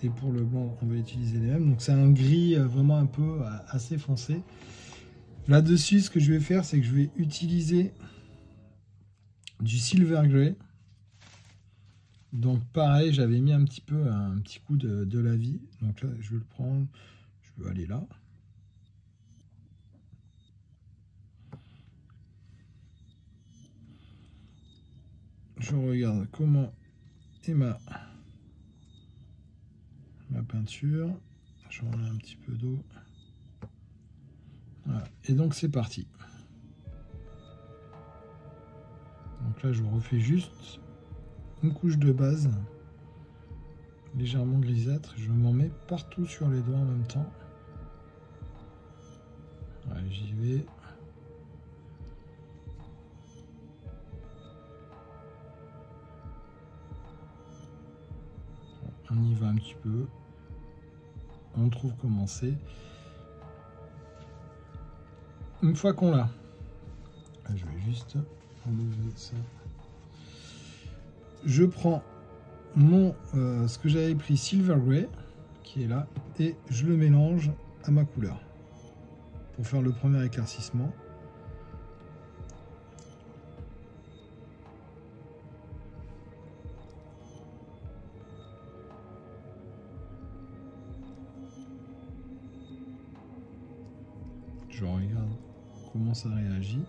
S1: Et pour le blanc, on va utiliser les mêmes. Donc c'est un gris vraiment un peu assez foncé. Là-dessus, ce que je vais faire, c'est que je vais utiliser du silver grey. Donc pareil, j'avais mis un petit coup de lavis. Donc là, je vais le prendre. Je vais aller là. Je regarde comment est ma peinture. Je remets un petit peu d'eau. Voilà. Et donc c'est parti. Donc là, je refais juste une couche de base légèrement grisâtre. Je m'en mets partout sur les doigts en même temps. Allez, j'y vais. On y va un petit peu. On trouve comment c'est. Une fois qu'on l'a, je vais juste enlever ça. Je prends ce que j'avais pris Silver Grey, qui est là, et je le mélange à ma couleur pour faire le premier éclaircissement. Je regarde comment ça réagit.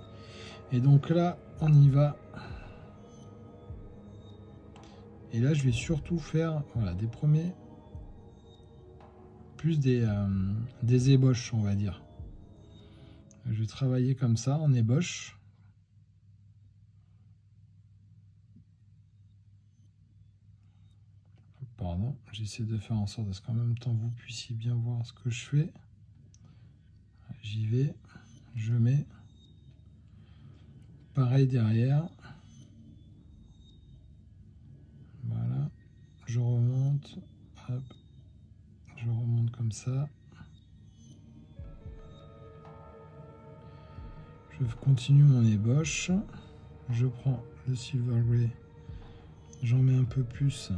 S1: Et donc là, on y va. Et là, je vais surtout faire voilà, des premiers, plus des ébauches, on va dire. Je vais travailler comme ça, en ébauche. Pardon, j'essaie de faire en sorte à ce qu'en même temps, vous puissiez bien voir ce que je fais. J'y vais, je mets. Pareil derrière. Voilà. Je remonte. Hop. Je remonte comme ça. Je continue mon ébauche. Je prends le silver grey. J'en mets un peu plus.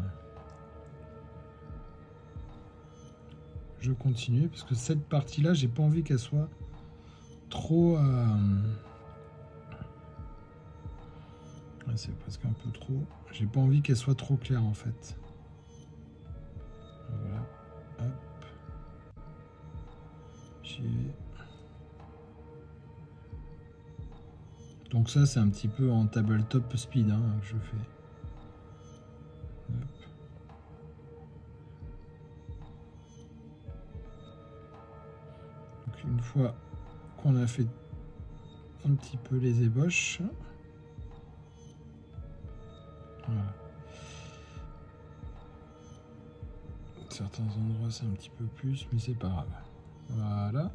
S1: Je continue parce que cette partie-là, j'ai pas envie qu'elle soit trop. C'est presque un peu trop. J'ai pas envie qu'elle soit trop claire en fait. Voilà. Hop. J'y vais. Donc ça, c'est un petit peu en tabletop speed hein, que je fais. Hop. Donc une fois qu'on a fait un petit peu les ébauches, voilà. Certains endroits c'est un petit peu plus, mais c'est pas grave. Voilà.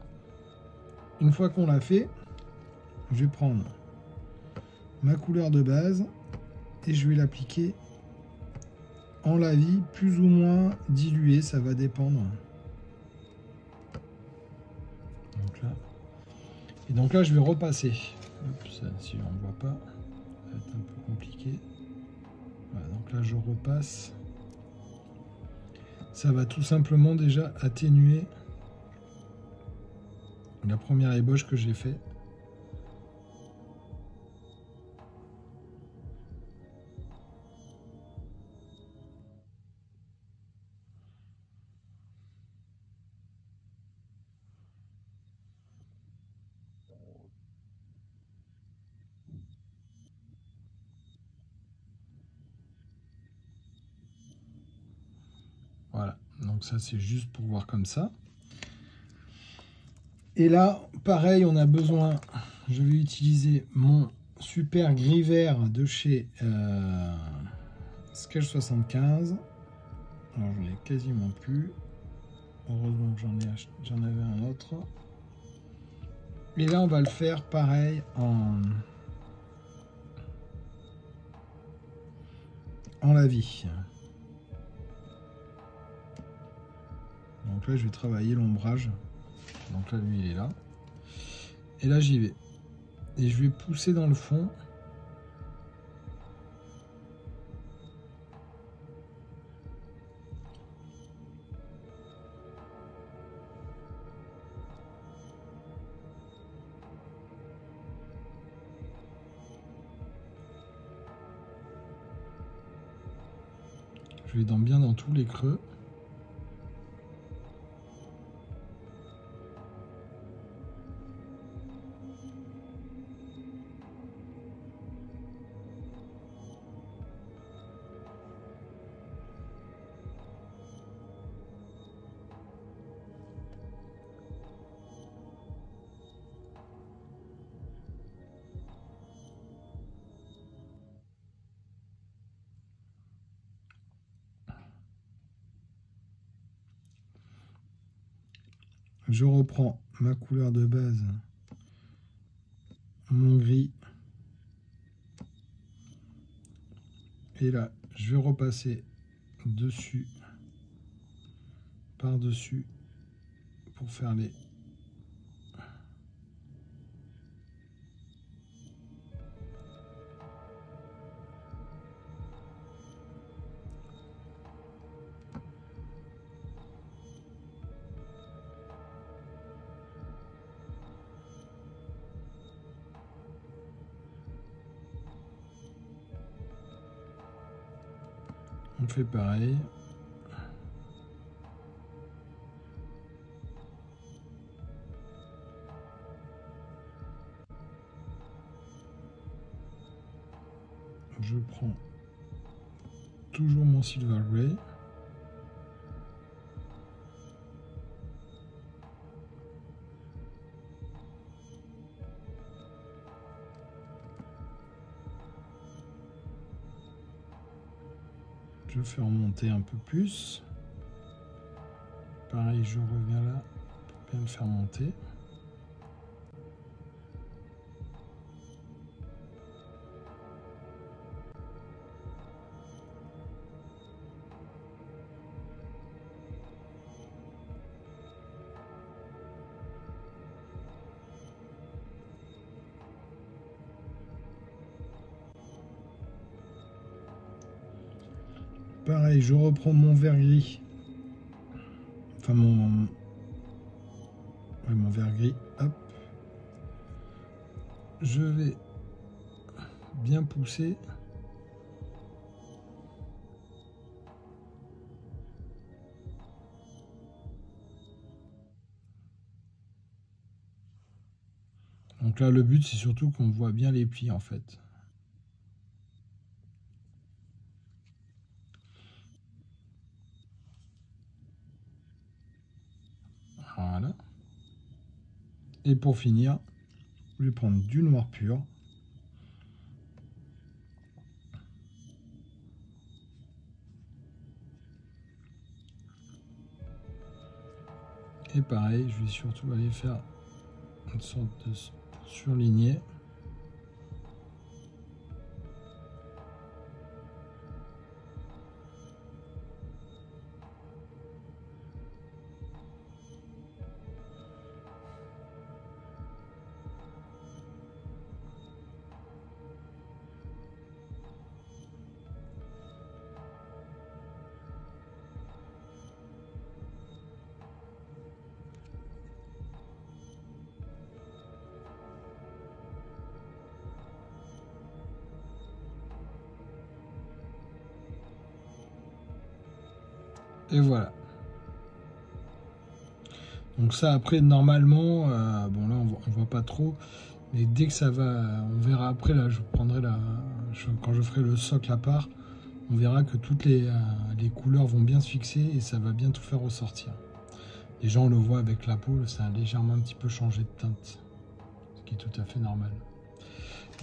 S1: Une fois qu'on l'a fait, je vais prendre ma couleur de base et je vais l'appliquer en lavis plus ou moins dilué, ça va dépendre. Donc là. Et donc là je vais repasser. Hop, ça, si on ne voit pas, ça va être un peu compliqué. Voilà, donc là je repasse. Ça va tout simplement déjà atténuer la première ébauche que j'ai fait. Voilà, donc ça c'est juste pour voir comme ça. Et là, pareil, on a besoin, je vais utiliser mon super gris vert de chez Sketch 75. Alors j'en ai quasiment plus. Heureusement que j'en avais un autre. Et là, on va le faire pareil en lavis. Donc là, je vais travailler l'ombrage. Donc là, lui, il est là. Et là, j'y vais. Et je vais pousser dans le fond. Je vais bien dans tous les creux. Je reprends ma couleur de base, mon gris. Et là, je vais repasser dessus, par-dessus, pour faire les... On fait pareil. Je prends toujours mon silver grey. Je fais remonter un peu plus. Pareil, je reviens là pour bien le faire monter. pareil, je reprends mon verre gris. Enfin, mon verre gris. Hop. Je vais bien pousser. Donc là, le but, c'est surtout qu'on voit bien les plis, en fait. Voilà. Et pour finir, je vais prendre du noir pur. Et pareil, je vais surtout aller faire une sorte de surligner. Et voilà. Donc ça, après, normalement, bon là, on voit pas trop, mais dès que ça va, on verra après, là, je prendrai quand je ferai le socle à part, on verra que toutes les couleurs vont bien se fixer et ça va bien tout faire ressortir. Déjà, on le voit avec la peau, ça a légèrement un petit peu changé de teinte, ce qui est tout à fait normal.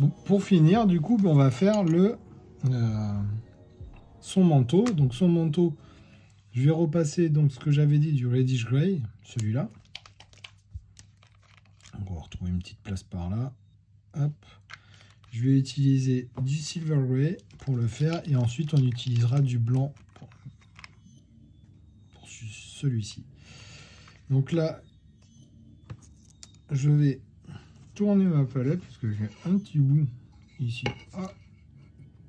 S1: Bon, pour finir, du coup, on va faire son manteau. Donc son manteau, je vais repasser donc ce que j'avais dit du reddish gray, celui-là. On va retrouver une petite place par là. Hop. Je vais utiliser du silver gray pour le faire et ensuite on utilisera du blanc pour celui-ci. Donc là, je vais tourner ma palette parce que j'ai un petit bout ici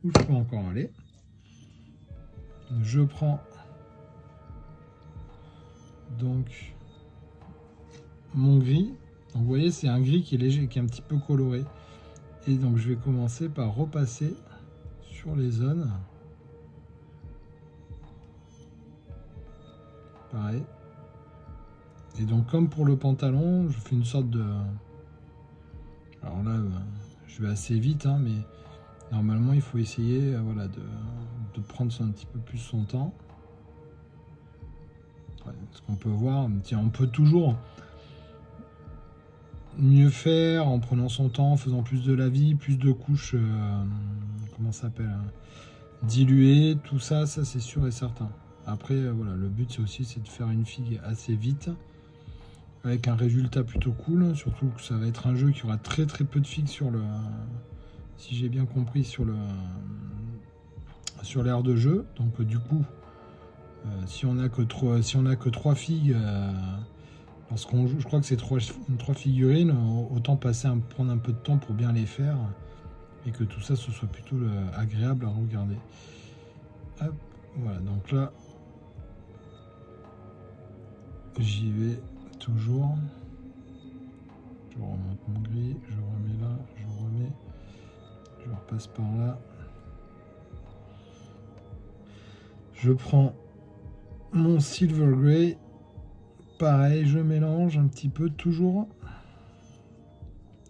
S1: où je peux encore aller. Je prends donc mon gris. Donc vous voyez, c'est un gris qui est léger, qui est un petit peu coloré. Et donc je vais commencer par repasser sur les zones. Pareil. Et donc comme pour le pantalon, je fais une sorte de... Alors là, je vais assez vite, hein, mais normalement il faut essayer voilà, de prendre un petit peu plus son temps. Ouais, ce qu'on peut voir, tiens, on peut toujours mieux faire en prenant son temps, en faisant plus de lavis, plus de couches, comment ça s'appelle, diluées, tout ça, ça c'est sûr et certain. Après, voilà, le but c'est aussi de faire une figue assez vite, avec un résultat plutôt cool, surtout que ça va être un jeu qui aura très peu de figues sur le, si j'ai bien compris, sur l'aire de jeu. Donc du coup, si on a que 3 figues, lorsqu'on joue, je crois que c'est 3 figurines, autant prendre un peu de temps pour bien les faire et que tout ça ce soit plutôt agréable à regarder. Hop, voilà, donc là j'y vais toujours. Je remonte mon gris, je remets là, je repasse par là. Je prends mon silver gray. Pareil, je mélange un petit peu toujours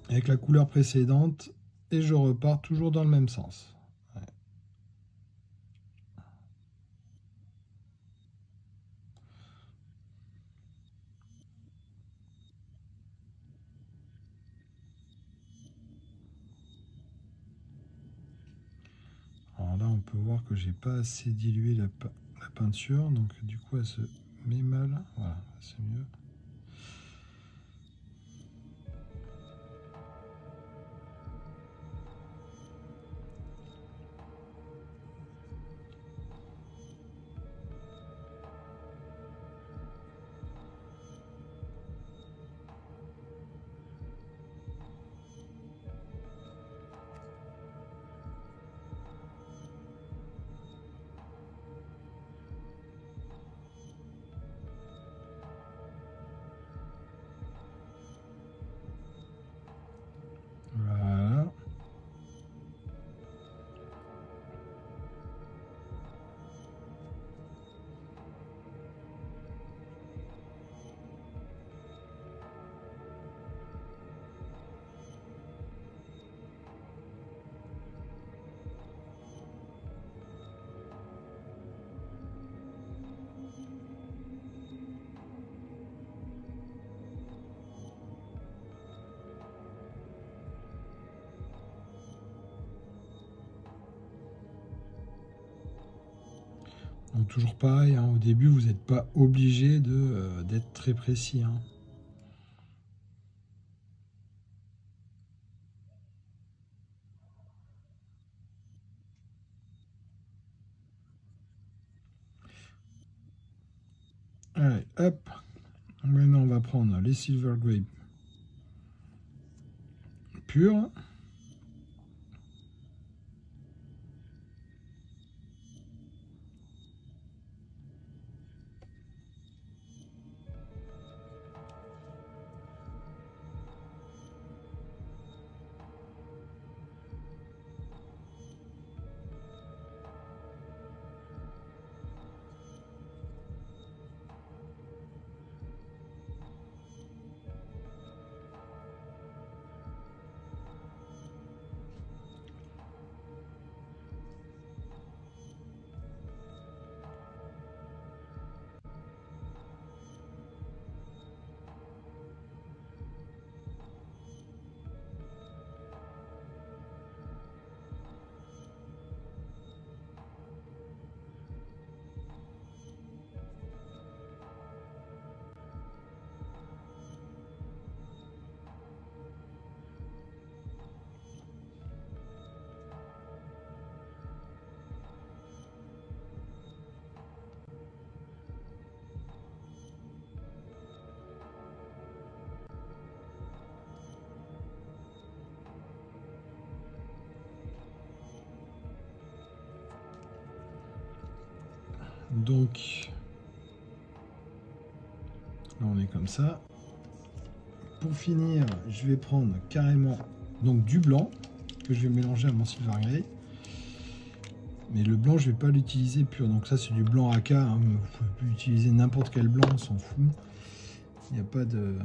S1: avec la couleur précédente et je repars toujours dans le même sens. Ouais. Alors là, on peut voir que j'ai pas assez dilué la peinture, donc du coup, elle se met mal. Voilà, c'est mieux. Bon, toujours pareil, hein, au début, vous n'êtes pas obligé d'être très précis. Hein. Allez, hop. Maintenant, on va prendre les Silver Grape purs. Donc, là on est comme ça. Pour finir, je vais prendre carrément donc du blanc que je vais mélanger à mon Silver Grey. Mais le blanc, je vais pas l'utiliser pur. Donc ça, c'est du blanc AK. Hein. Vous pouvez utiliser n'importe quel blanc, on s'en fout. Il n'y a pas de...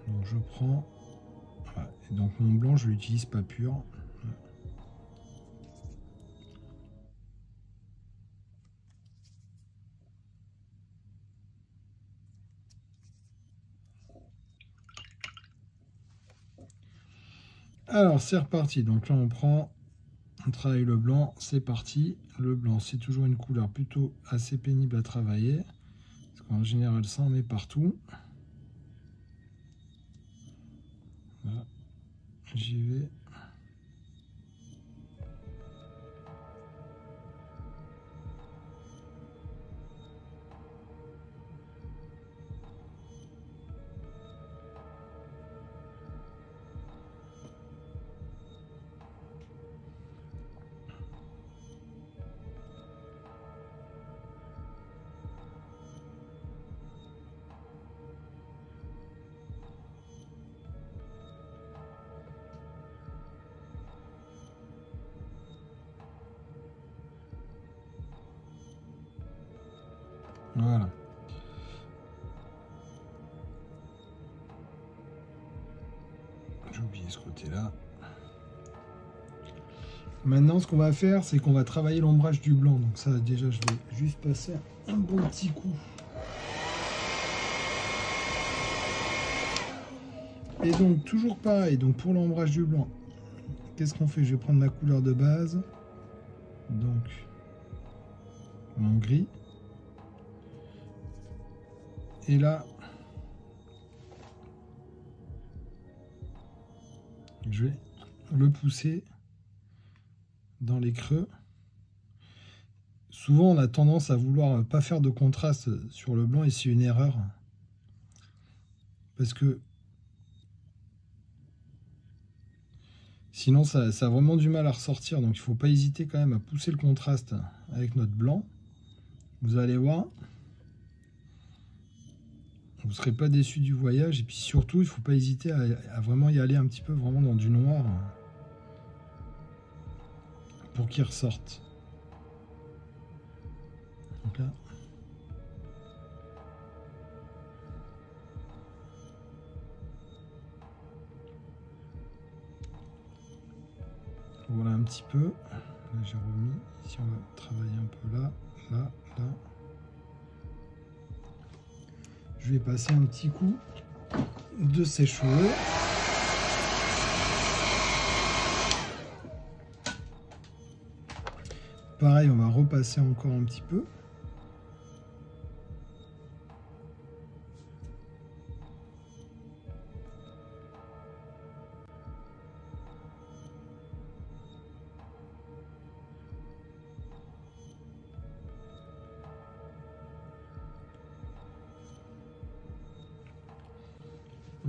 S1: Donc je prends... Voilà. Et donc mon blanc, je l'utilise pas pur. Alors, c'est reparti. Donc là, on travaille le blanc. C'est parti. Le blanc, c'est toujours une couleur plutôt assez pénible à travailler. Parce qu'en général, ça en met partout. Voilà. J'y vais. Voilà. J'ai oublié ce côté-là. Maintenant, ce qu'on va faire, c'est qu'on va travailler l'ombrage du blanc. Donc ça, déjà, je vais juste passer un bon petit coup. Et donc, toujours pareil. Donc, pour l'ombrage du blanc, qu'est-ce qu'on fait? Je vais prendre ma couleur de base. Donc, mon gris. Et là, je vais le pousser dans les creux. Souvent, on a tendance à vouloir pas faire de contraste sur le blanc et c'est une erreur. Parce que sinon, ça a vraiment du mal à ressortir. Donc, il ne faut pas hésiter quand même à pousser le contraste avec notre blanc. Vous allez voir. Vous ne serez pas déçu du voyage. Et puis surtout, il ne faut pas hésiter à vraiment y aller un petit peu vraiment dans du noir pour qu'il ressorte. Donc là. Voilà un petit peu. Là, j'ai remis. Ici, on va travailler un peu là, là, là. Je vais passer un petit coup de sèche-cheveux. Pareil, on va repasser encore un petit peu.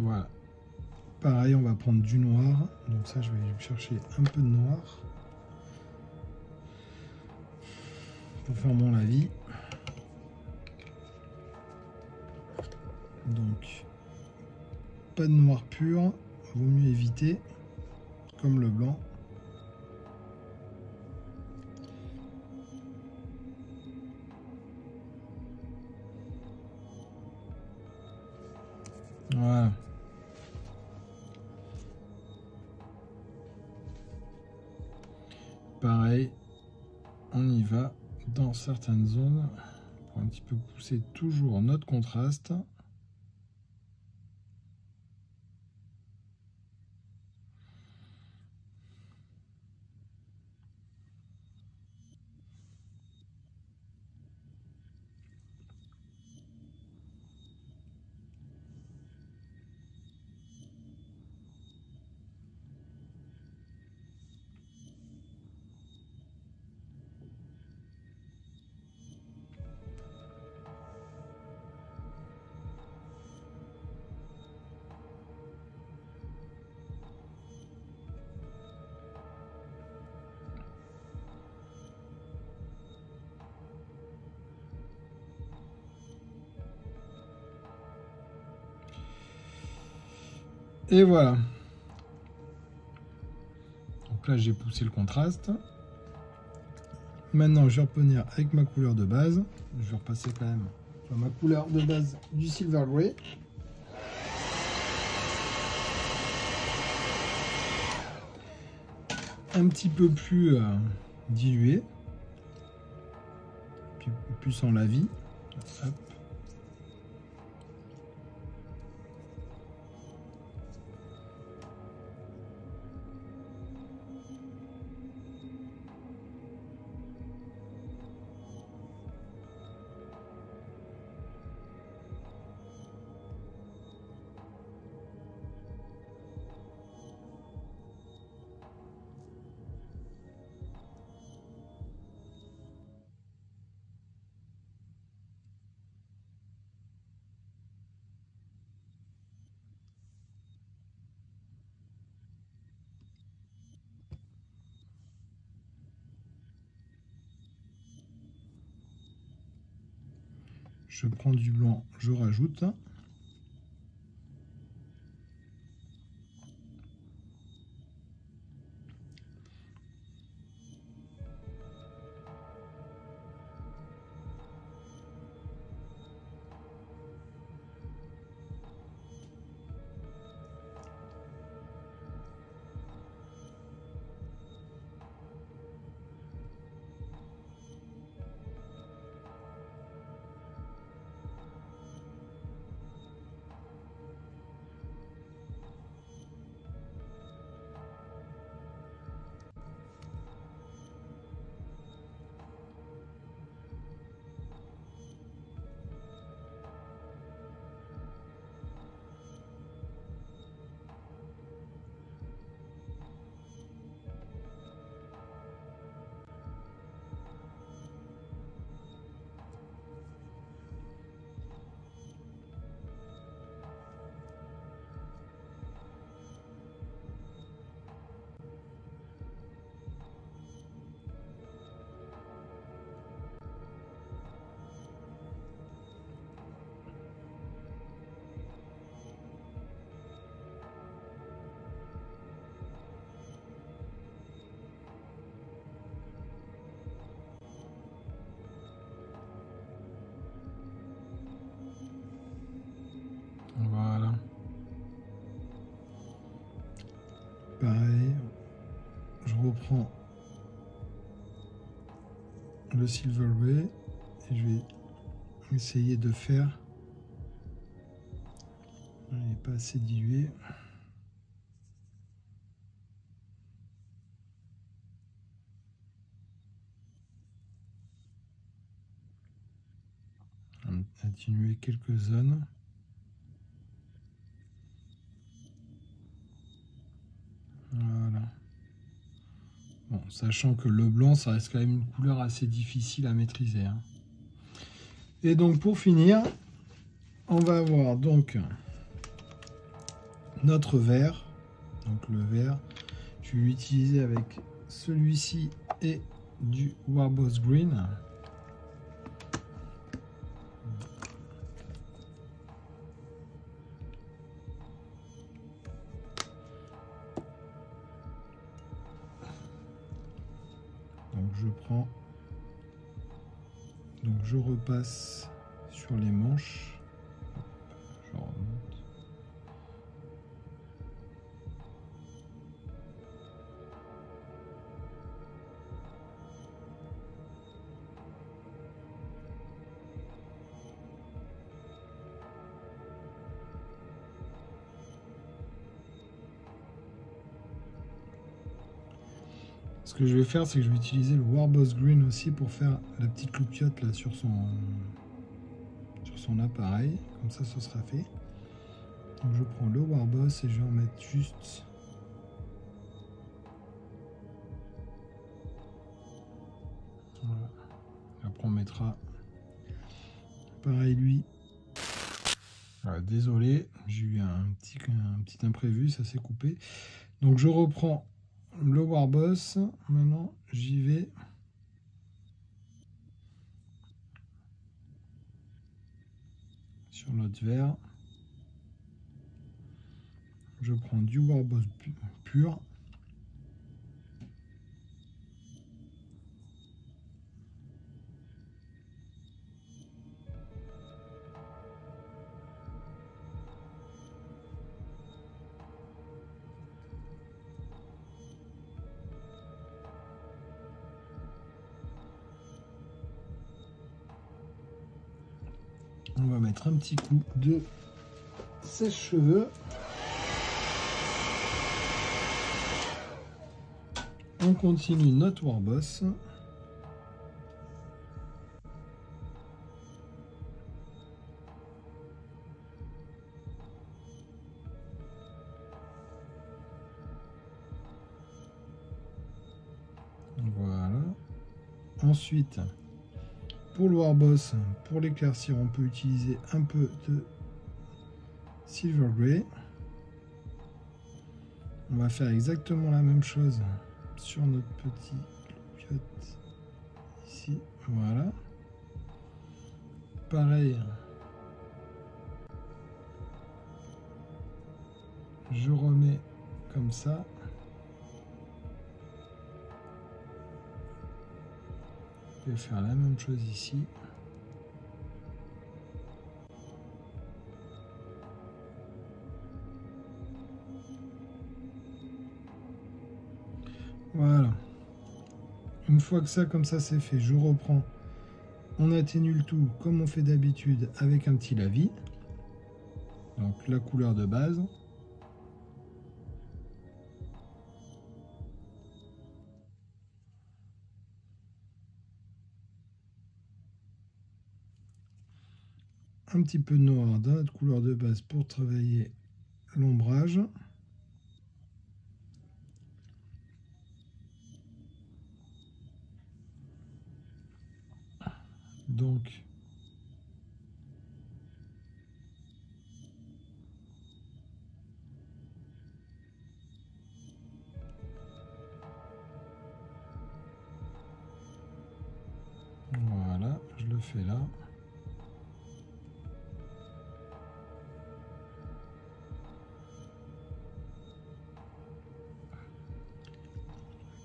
S1: Voilà. Pareil, on va prendre du noir. Donc ça, je vais chercher un peu de noir pour faire mon lavis. Donc, pas de noir pur, vaut mieux éviter, comme le blanc. Voilà. Pareil, on y va dans certaines zones pour un petit peu pousser toujours notre contraste. Et voilà. Donc là, j'ai poussé le contraste. Maintenant, je vais revenir avec ma couleur de base. Je vais repasser quand même sur ma couleur de base du Silver Grey. Un petit peu plus dilué. Puis plus en lavis. Hop. Je prends du blanc, je rajoute. Voilà. Pareil, je reprends le Silver Grey et je vais essayer de faire. Il n'est pas assez dilué. Atténuer quelques zones. Voilà. Bon, sachant que le blanc, ça reste quand même une couleur assez difficile à maîtriser, hein. Et donc pour finir, on va avoir donc notre vert. Donc le vert, je vais l'utiliser avec celui-ci et du Warboss Green. Donc je prends, donc je repasse sur les manches. Je remonte. Ce que je vais faire, c'est que je vais utiliser le Warboss Green aussi pour faire la petite loupiote là sur son appareil. Comme ça, ce sera fait. Donc je prends le Warboss et je vais en mettre juste. Voilà. Après on mettra pareil lui. Voilà, désolé, j'ai eu un petit imprévu, ça s'est coupé. Donc je reprends le Warboss, maintenant j'y vais sur notre vert. Je prends du Warboss pur. On va mettre un petit coup de sèche-cheveux. On continue notre Warboss. Voilà. Ensuite, pour le Warboss, pour l'éclaircir, on peut utiliser un peu de Silver Grey. On va faire exactement la même chose sur notre petit loupiote ici. Voilà. Pareil. Je remets comme ça. Je vais faire la même chose ici. Voilà. Une fois que ça, comme ça, c'est fait, je reprends. On atténue le tout comme on fait d'habitude avec un petit lavis. Donc la couleur de base. Un petit peu de noir dans notre couleur de base pour travailler l'ombrage. Donc voilà, je le fais là.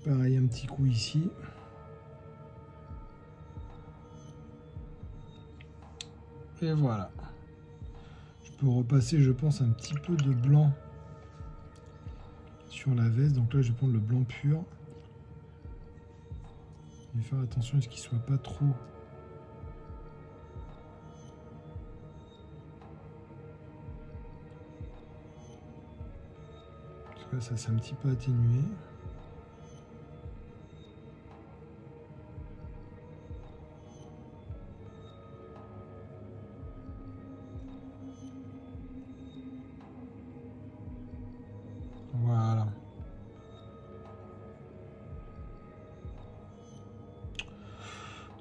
S1: Pareil, un petit coup ici. Et voilà. Je peux repasser, je pense, un petit peu de blanc sur la veste. Donc là, je vais prendre le blanc pur. Je vais faire attention à ce qu'il ne soit pas trop... Parce que là, ça s'est un petit peu atténué. Voilà.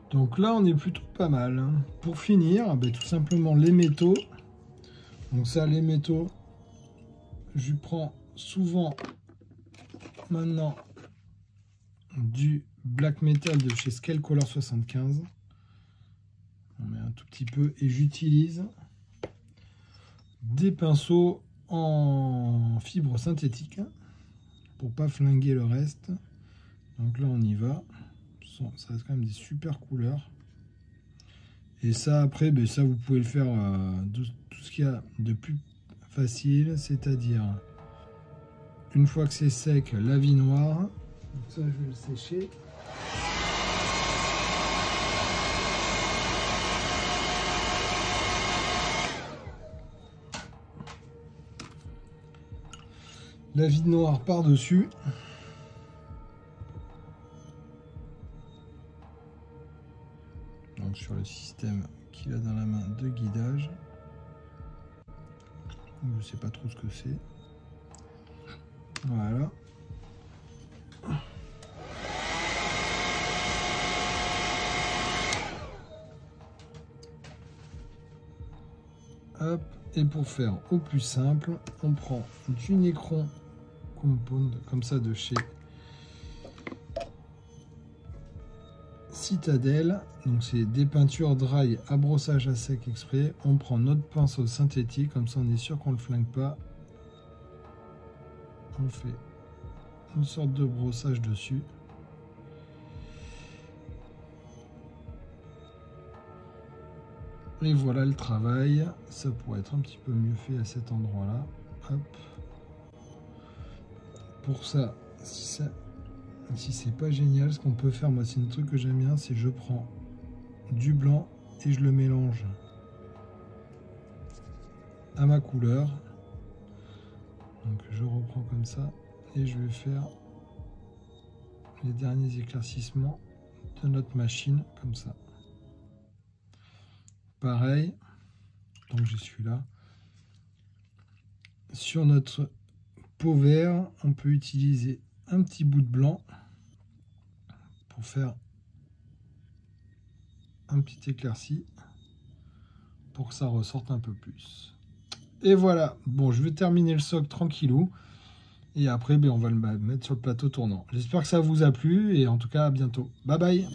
S1: Donc là, on est plutôt pas mal. Pour finir, tout simplement les métaux. Donc ça, les métaux, je prends souvent maintenant du black metal de chez Scale Color 75. On met un tout petit peu et j'utilise des pinceaux en fibre synthétique pour pas flinguer le reste. Donc là on y va. Ça reste quand même des super couleurs. Et ça après, ben, ça vous pouvez le faire tout ce qu'il y a de plus facile, c'est-à-dire une fois que c'est sec, la vie noire. Donc ça je vais le sécher. La vie noire par-dessus. Donc sur le système qu'il a dans la main de guidage. Je ne sais pas trop ce que c'est. Voilà. Hop. Et pour faire au plus simple, on prend du Necron Compound comme ça de chez Citadel. Donc c'est des peintures dry à brossage à sec exprès. On prend notre pinceau synthétique, comme ça on est sûr qu'on ne le flingue pas. On fait une sorte de brossage dessus. Et voilà le travail. Ça pourrait être un petit peu mieux fait à cet endroit-là. Hop. Pour ça, si c'est pas génial, ce qu'on peut faire, moi c'est un truc que j'aime bien, c'est je prends du blanc et je le mélange à ma couleur. Donc je reprends comme ça et je vais faire les derniers éclaircissements de notre machine comme ça. Pareil, donc j'ai celui-là. Sur notre pot vert, on peut utiliser un petit bout de blanc pour faire un petit éclairci pour que ça ressorte un peu plus. Et voilà, bon, je vais terminer le socle tranquillou et après ben, on va le mettre sur le plateau tournant. J'espère que ça vous a plu et en tout cas à bientôt. Bye bye.